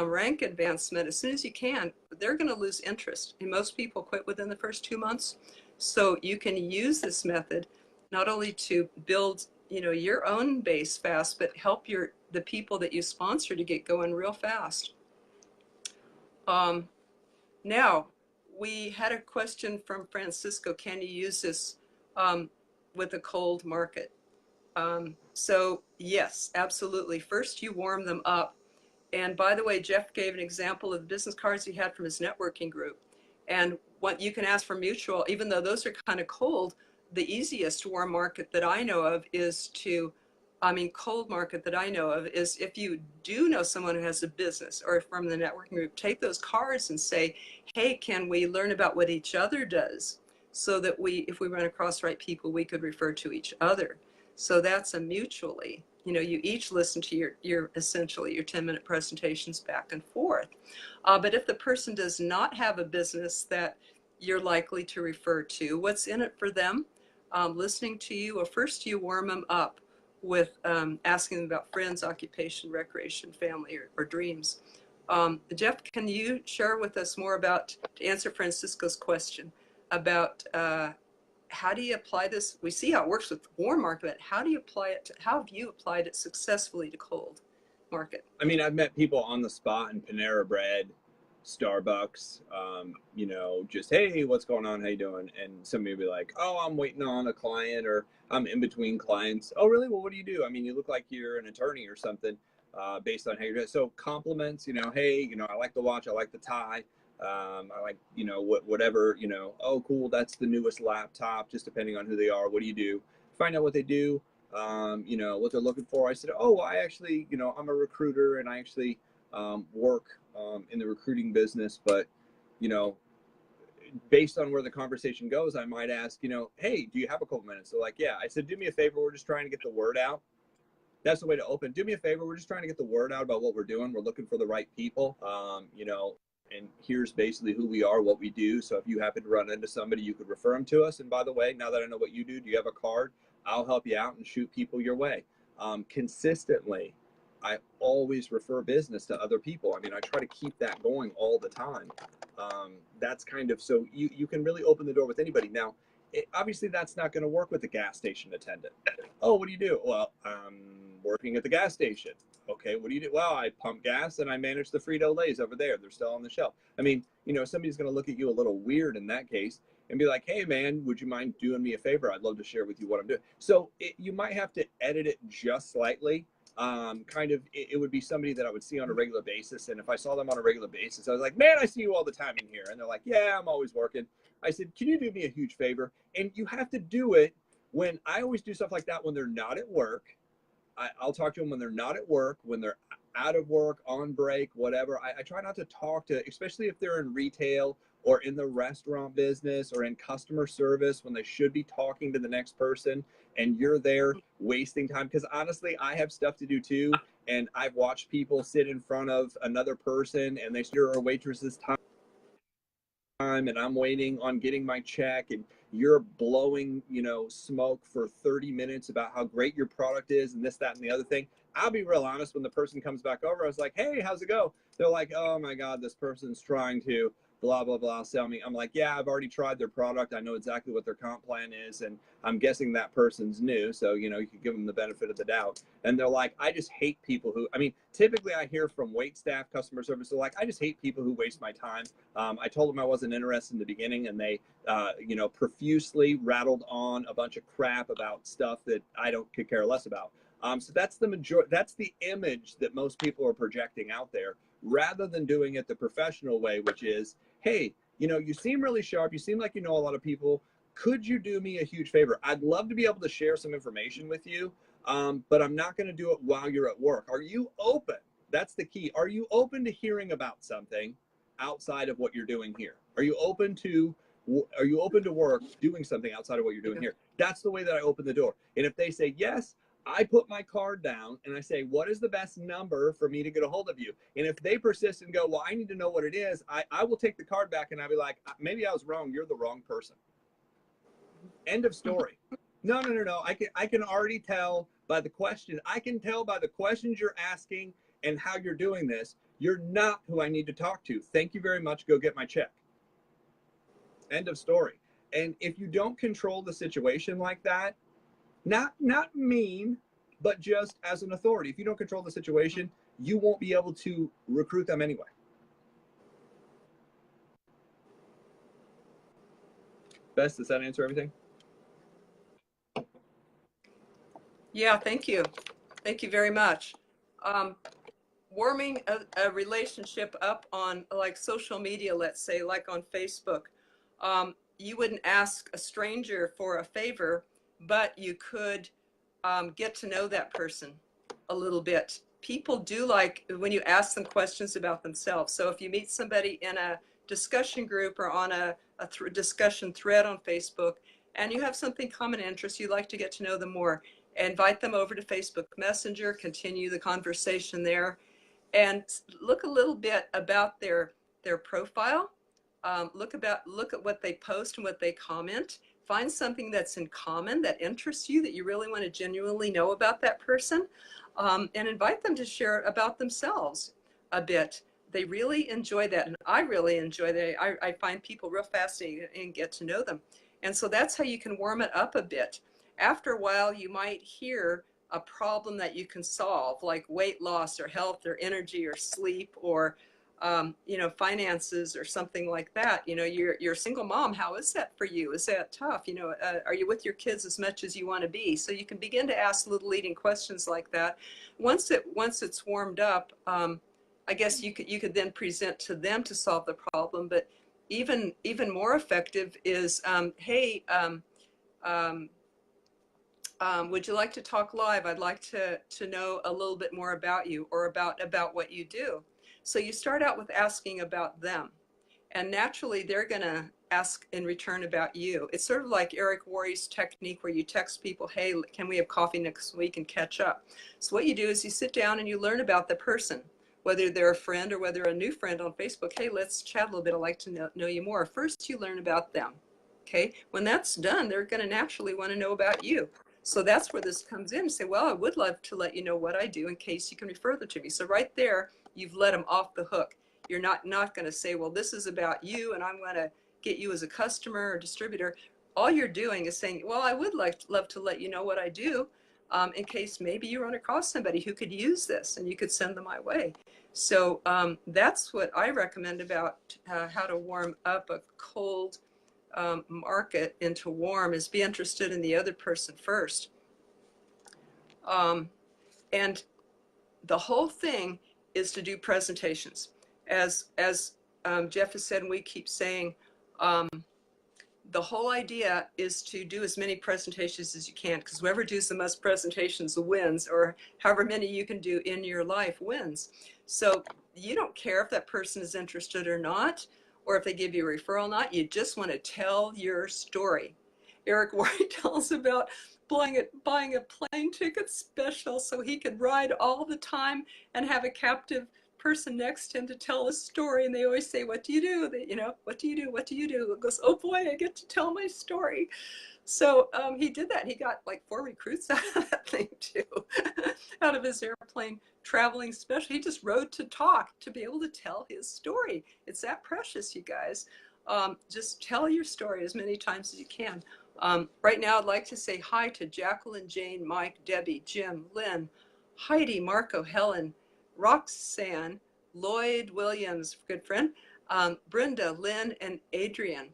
rank advancement as soon as you can. They're going to lose interest, and most people quit within the first 2 months. So you can use this method not only to build your own base fast, but help the people that you sponsor to get going real fast. Now, we had a question from Francisco. Can you use this with a cold market? So yes, absolutely. First, you warm them up. And by the way, Jeff gave an example of business cards he had from his networking group. And what you can ask for mutual, even though those are kind of cold, the easiest warm market that I know of is cold market that I know of is if you do know someone who has a business or from the networking group, take those cards and say, hey, can we learn about what each other does? So that if we run across the right people, we could refer to each other. So that's a mutually, you each listen to your essentially your 10-minute presentations back and forth. But if the person does not have a business that you're likely to refer to, what's in it for them? Listening to you, well, first you warm them up with asking them about friends, occupation, recreation, family, or dreams. Jeff, can you share with us more about, to answer Francisco's question, about how do you apply this? We see how it works with warm market, but how do you apply it how have you applied it successfully to cold market? I mean, I've met people on the spot in Panera Bread, Starbucks, just, hey, what's going on? How you doing? And somebody will be like, oh, I'm waiting on a client, or I'm in between clients. Oh, really? Well, what do you do? I mean, you look like you're an attorney or something, based on how you're doing. So compliments, hey, I like the watch. I like the tie. I like, whatever, oh, cool. That's the newest laptop, just depending on who they are. What do you do? Find out what they do. What they're looking for. I said, oh, I actually, I'm a recruiter, and I actually work in the recruiting business, but, based on where the conversation goes, I might ask, hey, do you have a couple minutes? They're like, yeah. I said, do me a favor. We're just trying to get the word out. That's the way to open. Do me a favor. We're just trying to get the word out about what we're doing. We're looking for the right people, and here's basically who we are, what we do. So if you happen to run into somebody, you could refer them to us. And by the way, now that I know what you do you have a card? I'll help you out and shoot people your way. Consistently, I always refer business to other people. I mean, I try to keep that going all the time. That's kind of, so you can really open the door with anybody. Now, obviously that's not going to work with the gas station attendant. Oh, what do you do? Well, I'm working at the gas station. Okay, what do you do? Well, I pump gas and I manage the Frito-Lays over there. They're still on the shelf. I mean, somebody's going to look at you a little weird in that case and be like, hey, man, would you mind doing me a favor? I'd love to share with you what I'm doing. So you might have to edit it just slightly. It would be somebody that I would see on a regular basis. And if I saw them on a regular basis, I was like, man, I see you all the time in here. And they're like, yeah, I'm always working. I said, can you do me a huge favor? And you have to do it when I always do stuff like that when they're not at work. I'll talk to them when they're not at work, when they're out of work, on break, whatever. I try not to talk to, especially if they're in retail or in the restaurant business or in customer service, when they should be talking to the next person and you're there wasting time. Because honestly, I have stuff to do too. And I've watched people sit in front of another person and they steal a waitress's time time and I'm waiting on getting my check and you're blowing, smoke for 30 minutes about how great your product is and this, that, and the other thing. I'll be real honest, when the person comes back over, I was like, hey, how's it go? They're like, oh my God, this person's trying to blah, blah, blah, sell me. I'm like, yeah, I've already tried their product. I know exactly what their comp plan is. And I'm guessing that person's new. So, you can give them the benefit of the doubt. And they're like, I just hate people who, typically I hear from wait staff, customer service. They're like, I just hate people who waste my time. I told them I wasn't interested in the beginning, and they, profusely rattled on a bunch of crap about stuff that could care less about. So that's that's the image that most people are projecting out there, rather than doing it the professional way, which is, hey, you seem really sharp. You seem like you know a lot of people. Could you do me a huge favor? I'd love to be able to share some information with you, but I'm not going to do it while you're at work. Are you open? That's the key. Are you open to hearing about something outside of what you're doing here? Are you open to work doing something outside of what you're doing here? That's the way that I open the door. And if they say yes, I put my card down and I say, what is the best number for me to get a hold of you? And if they persist and go, well, I need to know what it is, I will take the card back and I'll be like, maybe I was wrong. You're the wrong person. End of story. No. I can already tell by the question. I can tell by the questions you're asking and how you're doing this. You're not who I need to talk to. Thank you very much. Go get my check. End of story. And if you don't control the situation like that, not mean, but just as an authority, if you don't control the situation, you won't be able to recruit them anyway. Bess, does that answer everything? Yeah, thank you. Thank you very much. Warming a relationship up on like social media, let's say, like on Facebook, you wouldn't ask a stranger for a favor, but you could get to know that person a little bit. People do like when you ask them questions about themselves. So if you meet somebody in a discussion group or on a discussion thread on Facebook, and you have something common interest, you'd like to get to know them more, invite them over to Facebook Messenger, continue the conversation there, and look a little bit about their profile. Look at what they post and what they comment. Find something that's in common that interests you, that you really want to genuinely know about that person, and invite them to share about themselves a bit. They really enjoy that, and I really enjoy that. I find people real fascinating and get to know them. And so that's how you can warm it up a bit. After a while, you might hear a problem that you can solve, like weight loss or health or energy or sleep or finances or something like that. You're a single mom. How is that for you? Is that tough? Are you with your kids as much as you want to be? So you can begin to ask little leading questions like that. Once it's warmed up, I guess you could then present to them to solve the problem. But even more effective is, hey, would you like to talk live? I'd like to know a little bit more about you or about what you do. So you start out with asking about them, and naturally they're going to ask in return about you. It's sort of like Eric Worre's technique where you text people, hey, can we have coffee next week and catch up? So what you do is you sit down and you learn about the person, whether they're a friend or whether a new friend on Facebook. Hey, let's chat a little bit. I'd like to know you more. First, you learn about them. Okay, when that's done, they're going to naturally want to know about you. So that's where this comes in. Say, well, I would love to let you know what I do in case you can refer them to me. So right there, you've let them off the hook. You're not going to say, well, this is about you and I'm going to get you as a customer or distributor. All you're doing is saying, well, I would love to let you know what I do, in case maybe you run across somebody who could use this and you could send them my way. So that's what I recommend about how to warm up a cold market into warm, is be interested in the other person first. And the whole thing is to do presentations. As Jeff has said, and we keep saying, the whole idea is to do as many presentations as you can, because whoever does the most presentations wins, or however many you can do in your life wins. So you don't care if that person is interested or not, or if they give you a referral or not. You just want to tell your story. Eric Worre tells about buying a plane ticket special so he could ride all the time and have a captive person next to him to tell a story, and they always say, what do you do? They, you know, what do you do? What do you do? It goes, oh boy, I get to tell my story. So he did that. He got like 4 recruits out of that thing too, out of his airplane traveling special. He just rode to talk, to be able to tell his story. It's that precious, you guys. Just tell your story as many times as you can. Right now, I'd like to say hi to Jacqueline, Jane, Mike, Debbie, Jim, Lynn, Heidi, Marco, Helen, Roxanne, Lloyd Williams, good friend, Brenda, Lynn, and Adrian.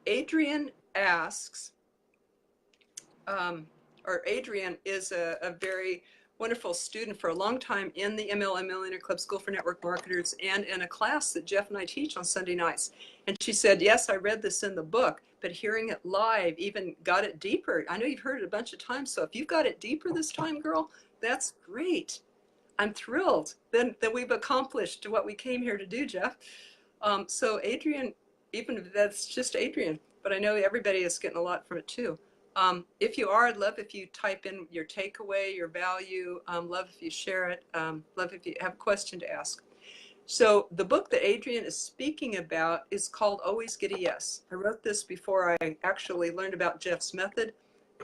Adrian asks, or Adrian is a very wonderful student for a long time in the MLM Millionaire Club School for Network Marketers and in a class that Jeff and I teach on Sunday nights. And she said, yes, I read this in the book, but hearing it live even got it deeper. I know you've heard it a bunch of times, so if you've got it deeper this time, girl, that's great. I'm thrilled. Then we've accomplished what we came here to do, Jeff. So Adrian, even if that's just Adrian, but I know everybody is getting a lot from it too. If you are, I'd love if you type in your takeaway, your value, love if you share it, love if you have a question to ask. So the book that Adrian is speaking about is called Always Get a Yes. I wrote this before I actually learned about Jeff's method,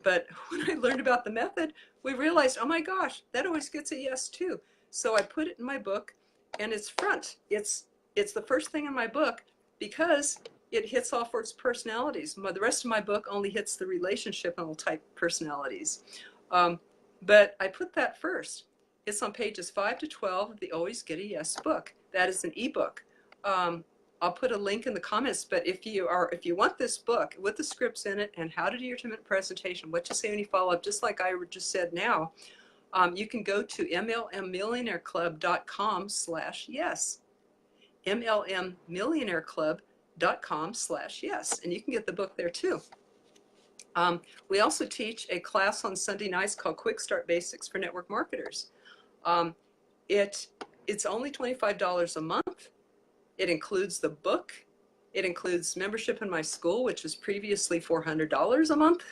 but when I learned about the method, we realized, oh my gosh, that always gets a yes too. So I put it in my book, and it's front. It's the first thing in my book because it hits all 4 personalities. The rest of my book only hits the relationship type personalities. But I put that first. It's on pages 5 to 12 of the Always Get a Yes book. That is an ebook. I'll put a link in the comments, but if you want this book with the scripts in it and how to do your 10-minute presentation, what to say when you follow up, just like I just said now, you can go to mlmmillionaireclub.com/yes. mlmmillionaireclub.com/yes, and you can get the book there too. We also teach a class on Sunday nights called Quick Start Basics for Network Marketers. It's only $25 a month. It includes the book. It includes membership in my school, which was previously $400 a month.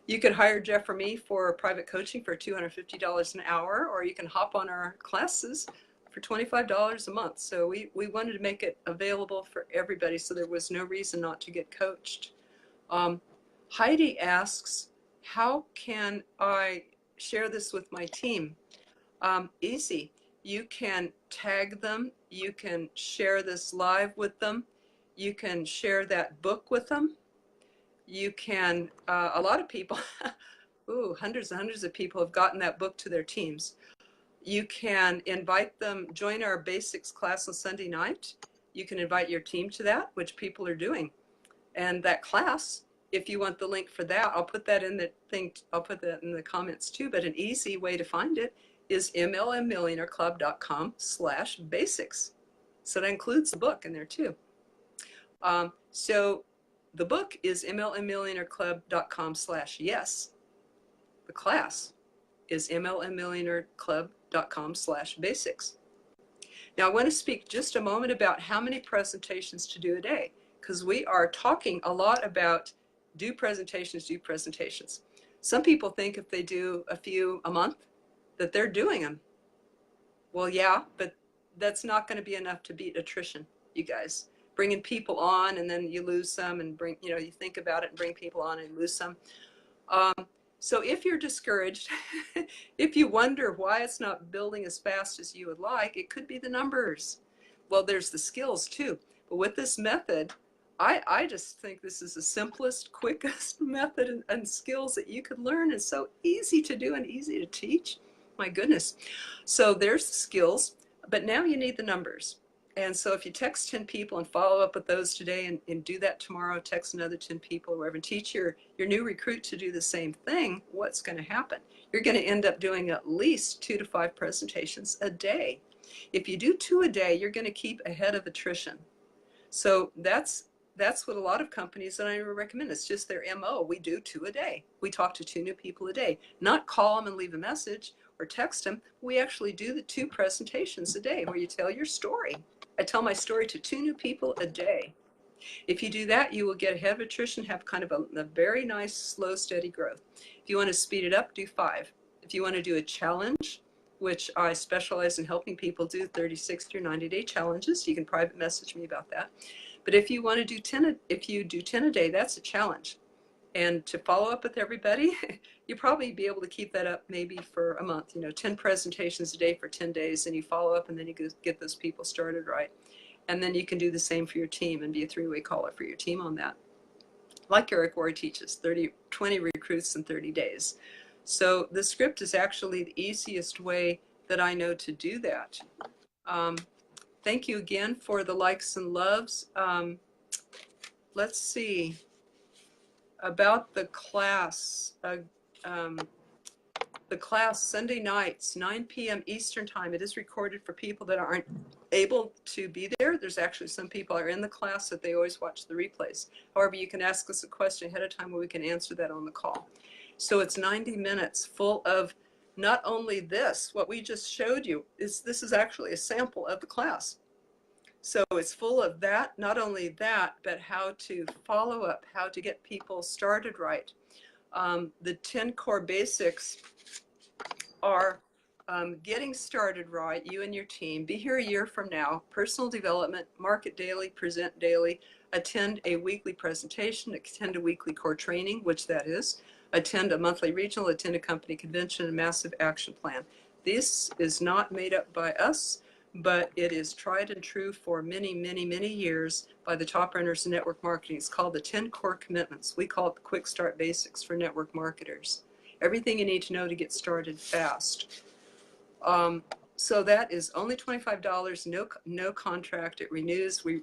You could hire Jeff or me for private coaching for $250 an hour, or you can hop on our classes for $25 a month. So we wanted to make it available for everybody, so there was no reason not to get coached. Heidi asks, how can I share this with my team? Easy. You can tag them. You can share this live with them. You can share that book with them. You can, a lot of people, hundreds and hundreds of people have gotten that book to their teams. You can invite them, join our basics class on Sunday night. You can invite your team to that, which people are doing. And that class, if you want the link for that, I'll put that in the thing. I'll put that in the comments too, but an easy way to find it is mlmmillionaireclub.com/basics. So that includes the book in there too. So the book is mlmmillionaireclub.com/yes. The class is mlmmillionaireclub.com/basics. Now I want to speak just a moment about how many presentations to do a day, because we are talking a lot about do presentations. Some people think if they do a few a month that they're doing them. Well, yeah, but that's not going to be enough to beat attrition, you guys. Bringing people on and then you lose some, and you think about it and bring people on and lose some. So if you're discouraged, if you wonder why it's not building as fast as you would like, it could be the numbers. Well, there's the skills too. But with this method, I just think this is the simplest, quickest method and skills that you could learn. It's so easy to do and easy to teach. My goodness. So there's the skills, but now you need the numbers. And so if you text 10 people and follow up with those today and do that tomorrow, text another 10 people or whatever, and teach your new recruit to do the same thing, what's going to happen? You're going to end up doing at least 2 to 5 presentations a day. If you do 2 a day, you're going to keep ahead of attrition. So that's what a lot of companies that I recommend. It's just their MO. We do 2 a day. We talk to 2 new people a day. Not call them and leave a message or text them. We actually do the 2 presentations a day where you tell your story. I tell my story to 2 new people a day. If you do that, you will get ahead of attrition, have kind of a very nice, slow, steady growth. If you want to speed it up, do 5. If you want to do a challenge, which I specialize in helping people do 30, 60, or 90-day challenges. You can private message me about that. But if you want to do 10, if you do 10 a day, that's a challenge. And to follow up with everybody, you probably be able to keep that up maybe for a month, 10 presentations a day for 10 days, and you follow up, and then you get those people started right. And then you can do the same for your team and be a three-way caller for your team on that. Like Eric Ward teaches, 20 recruits in 30 days. So the script is actually the easiest way that I know to do that. Thank you again for the likes and loves. Let's see about the class. The class Sunday nights, 9 p.m. Eastern time. It is recorded for people that aren't able to be there. There's actually some people are in the class that they always watch the replays. However, you can ask us a question ahead of time where we can answer that on the call. So it's 90 minutes full of not only this, what we just showed you, this is actually a sample of the class. So it's full of that, not only that, but how to follow up, how to get people started right. The 10 core basics are getting started right, you and your team. Be here a year from now. Personal development, market daily, present daily, attend a weekly presentation, attend a weekly core training, which that is, attend a monthly regional, attend a company convention, and massive action plan. This is not made up by us, but it is tried and true for many, many, many years by the top runners in network marketing. It's called the 10 core commitments. We call it the quick start basics for network marketers. Everything you need to know to get started fast. So that is only $25, no contract. It renews. We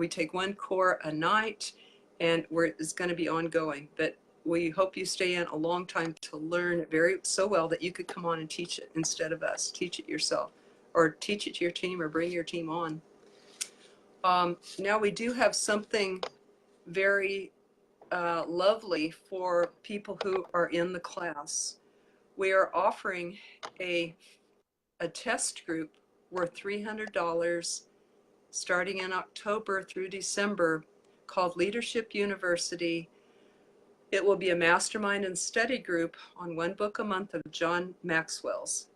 take one core a night, and it's going to be ongoing. But we hope you stay in a long time to learn so well that you could come on and teach it instead of us. Teach it yourself, or teach it to your team, or bring your team on. Now we do have something very lovely for people who are in the class. We are offering a test group worth $300 starting in October through December called Leadership University. It will be a mastermind and study group on one book a month of John Maxwell's.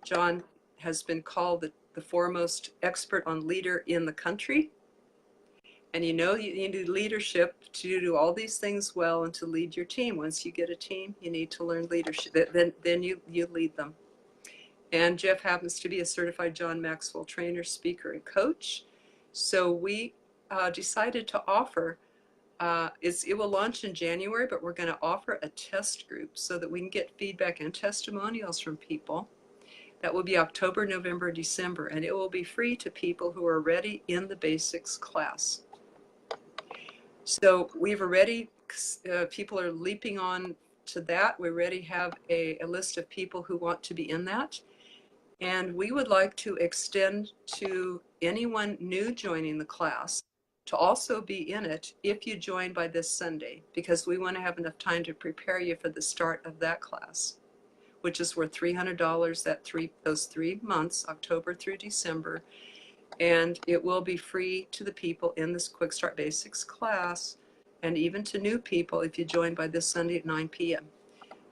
John has been called the foremost expert on leader in the country. And you need leadership to do all these things well and to lead your team. Once you get a team, you need to learn leadership. Then you lead them. And Jeff happens to be a certified John Maxwell trainer, speaker, and coach. So we decided to offer, it will launch in January, but we're going to offer a test group so that we can get feedback and testimonials from people. That will be October, November, December, and it will be free to people who are already in the basics class. So we've already, people are leaping on to that. We already have a list of people who want to be in that. And we would like to extend to anyone new joining the class to also be in it if you join by this Sunday, because we want to have enough time to prepare you for the start of that class, which is worth $300 those 3 months, October through December. And it will be free to the people in this Quick Start Basics class, and even to new people if you join by this Sunday at 9 p.m.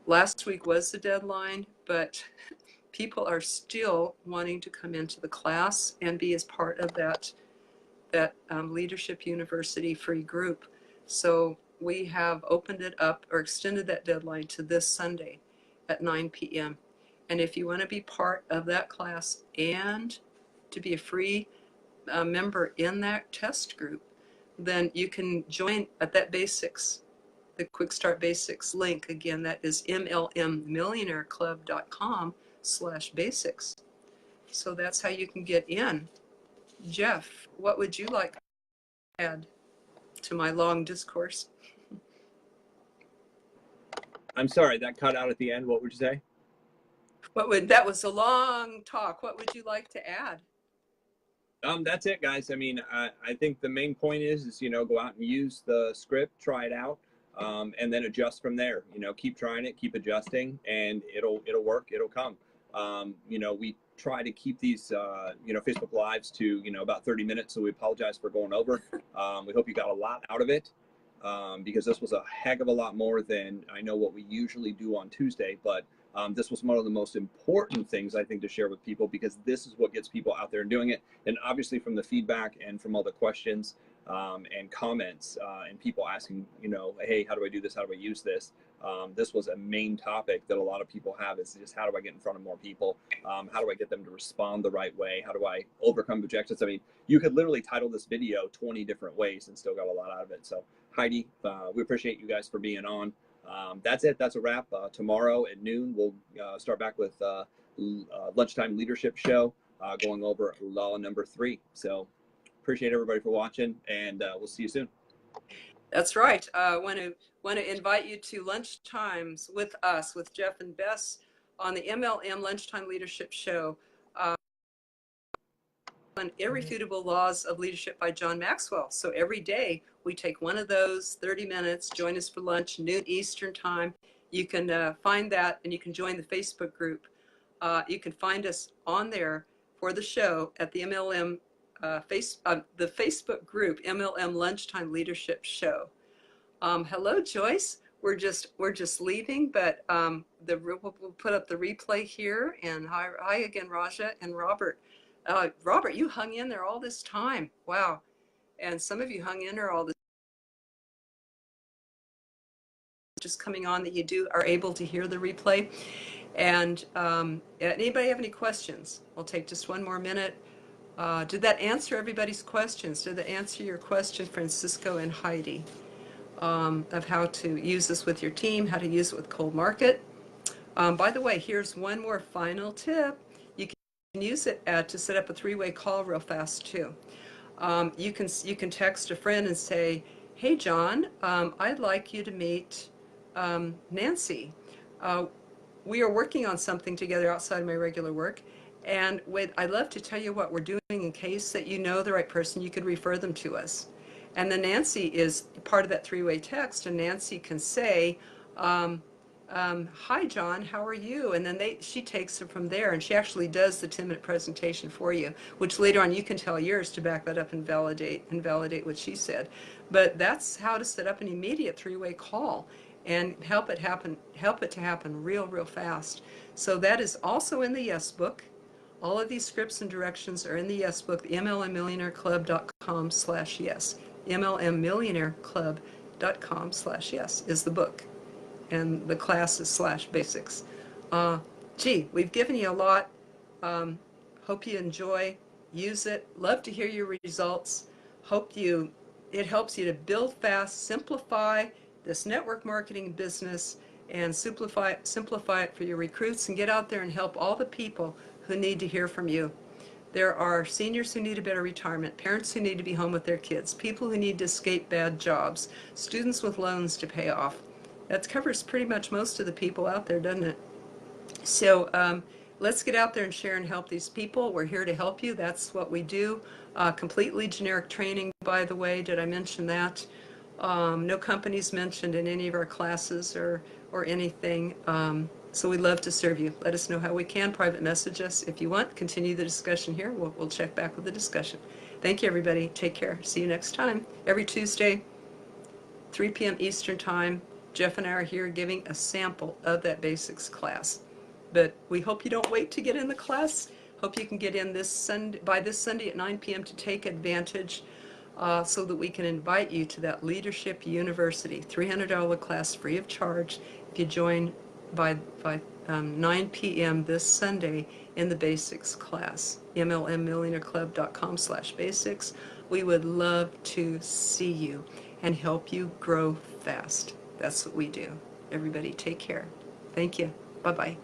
Last week was the deadline, but people are still wanting to come into the class and be as part of that Leadership University free group. So we have opened it up or extended that deadline to this Sunday at 9 p.m. And if you want to be part of that class and to be a free member in that test group, then you can join at that basics, the Quick Start Basics link. Again, that is mlmmillionaireclub.com/basics. So that's how you can get in. Jeff, what would you like to add to my long discourse? I'm sorry, that cut out at the end. What would you say? That was a long talk. What would you like to add? That's it, guys. I mean, I think the main point is go out and use the script, try it out, and then adjust from there. Keep trying it, keep adjusting, and it'll work. It'll come. We try to keep these Facebook Lives to about 30 minutes, so we apologize for going over. We hope you got a lot out of it, because this was a heck of a lot more than I know what we usually do on Tuesday. But This was one of the most important things I think to share with people, because this is what gets people out there and doing it. And obviously from the feedback and from all the questions and comments and people asking, you know, hey, how do I do this? How do I use this? This was a main topic that a lot of people have, is just how do I get in front of more people? How do I get them to respond the right way? How do I overcome objections? I mean, you could literally title this video 20 different ways and still got a lot out of it. So Heidi, we appreciate you guys for being on. That's it. That's a wrap. Tomorrow at noon, we'll start back with Lunchtime Leadership Show, going over law number 3. So appreciate everybody for watching, and we'll see you soon. That's right. I want to invite you to lunchtimes with us, with Jeff and Bess, on the MLM Lunchtime Leadership Show on Irrefutable Laws of Leadership by John Maxwell. So every day we take one of those, 30 minutes, join us for lunch, noon Eastern time. You can find that, and you can join the Facebook group. You can find us on there for the show at the MLM the Facebook group, MLM Lunchtime Leadership Show. Hello, Joyce. We're just leaving, but we'll put up the replay here. And hi again, Raja and Robert. Robert, you hung in there all this time. Wow. And some of you hung in there all this, just coming on, that you are able to hear the replay. And anybody have any questions? We'll take just one more minute. Did that answer everybody's questions? Did that answer your question, Francisco and Heidi, of how to use this with your team, how to use it with cold market? By the way, here's one more final tip. You can use it to set up a 3-way call real fast too. You can text a friend and say, hey John, I'd like you to meet Nancy. We are working on something together outside of my regular work, and I'd love to tell you what we're doing in case that you know the right person, you could refer them to us. And then Nancy is part of that 3-way text, and Nancy can say, hi John, how are you? And then she takes it from there, and she actually does the 10-minute presentation for you, which later on you can tell yours to back that up and validate what she said. But that's how to set up an immediate 3-way call and help it to happen real fast. So that is also in the Yes book. All of these scripts and directions are in the Yes book, the MLMMillionaireClub.com/yes. MLMMillionaireClub.com/yes is the book, and the class is /basics. Gee, we've given you a lot. Hope you enjoy. Use it. Love to hear your results. It helps you to build fast, simplify this network marketing business, and simplify it for your recruits, and get out there and help all the people who need to hear from you. There are seniors who need a better retirement, parents who need to be home with their kids, people who need to escape bad jobs, students with loans to pay off. That covers pretty much most of the people out there, doesn't it? So let's get out there and share and help these people. We're here to help you. That's what we do. Completely generic training, by the way. Did I mention that? No companies mentioned in any of our classes or anything. So we'd love to serve you. Let us know how we can. Private message us if you want. Continue the discussion here. We'll check back with the discussion. Thank you, everybody. Take care. See you next time. Every Tuesday, 3 p.m. Eastern Time, Jeff and I are here giving a sample of that basics class. But we hope you don't wait to get in the class. Hope you can get in by this Sunday at 9 p.m. to take advantage, so that we can invite you to that Leadership University, $300 class free of charge if you join by 9 p.m. this Sunday in the basics class, MLMMillionaireClub.com/basics. We would love to see you and help you grow fast. That's what we do. Everybody take care. Thank you. Bye-bye.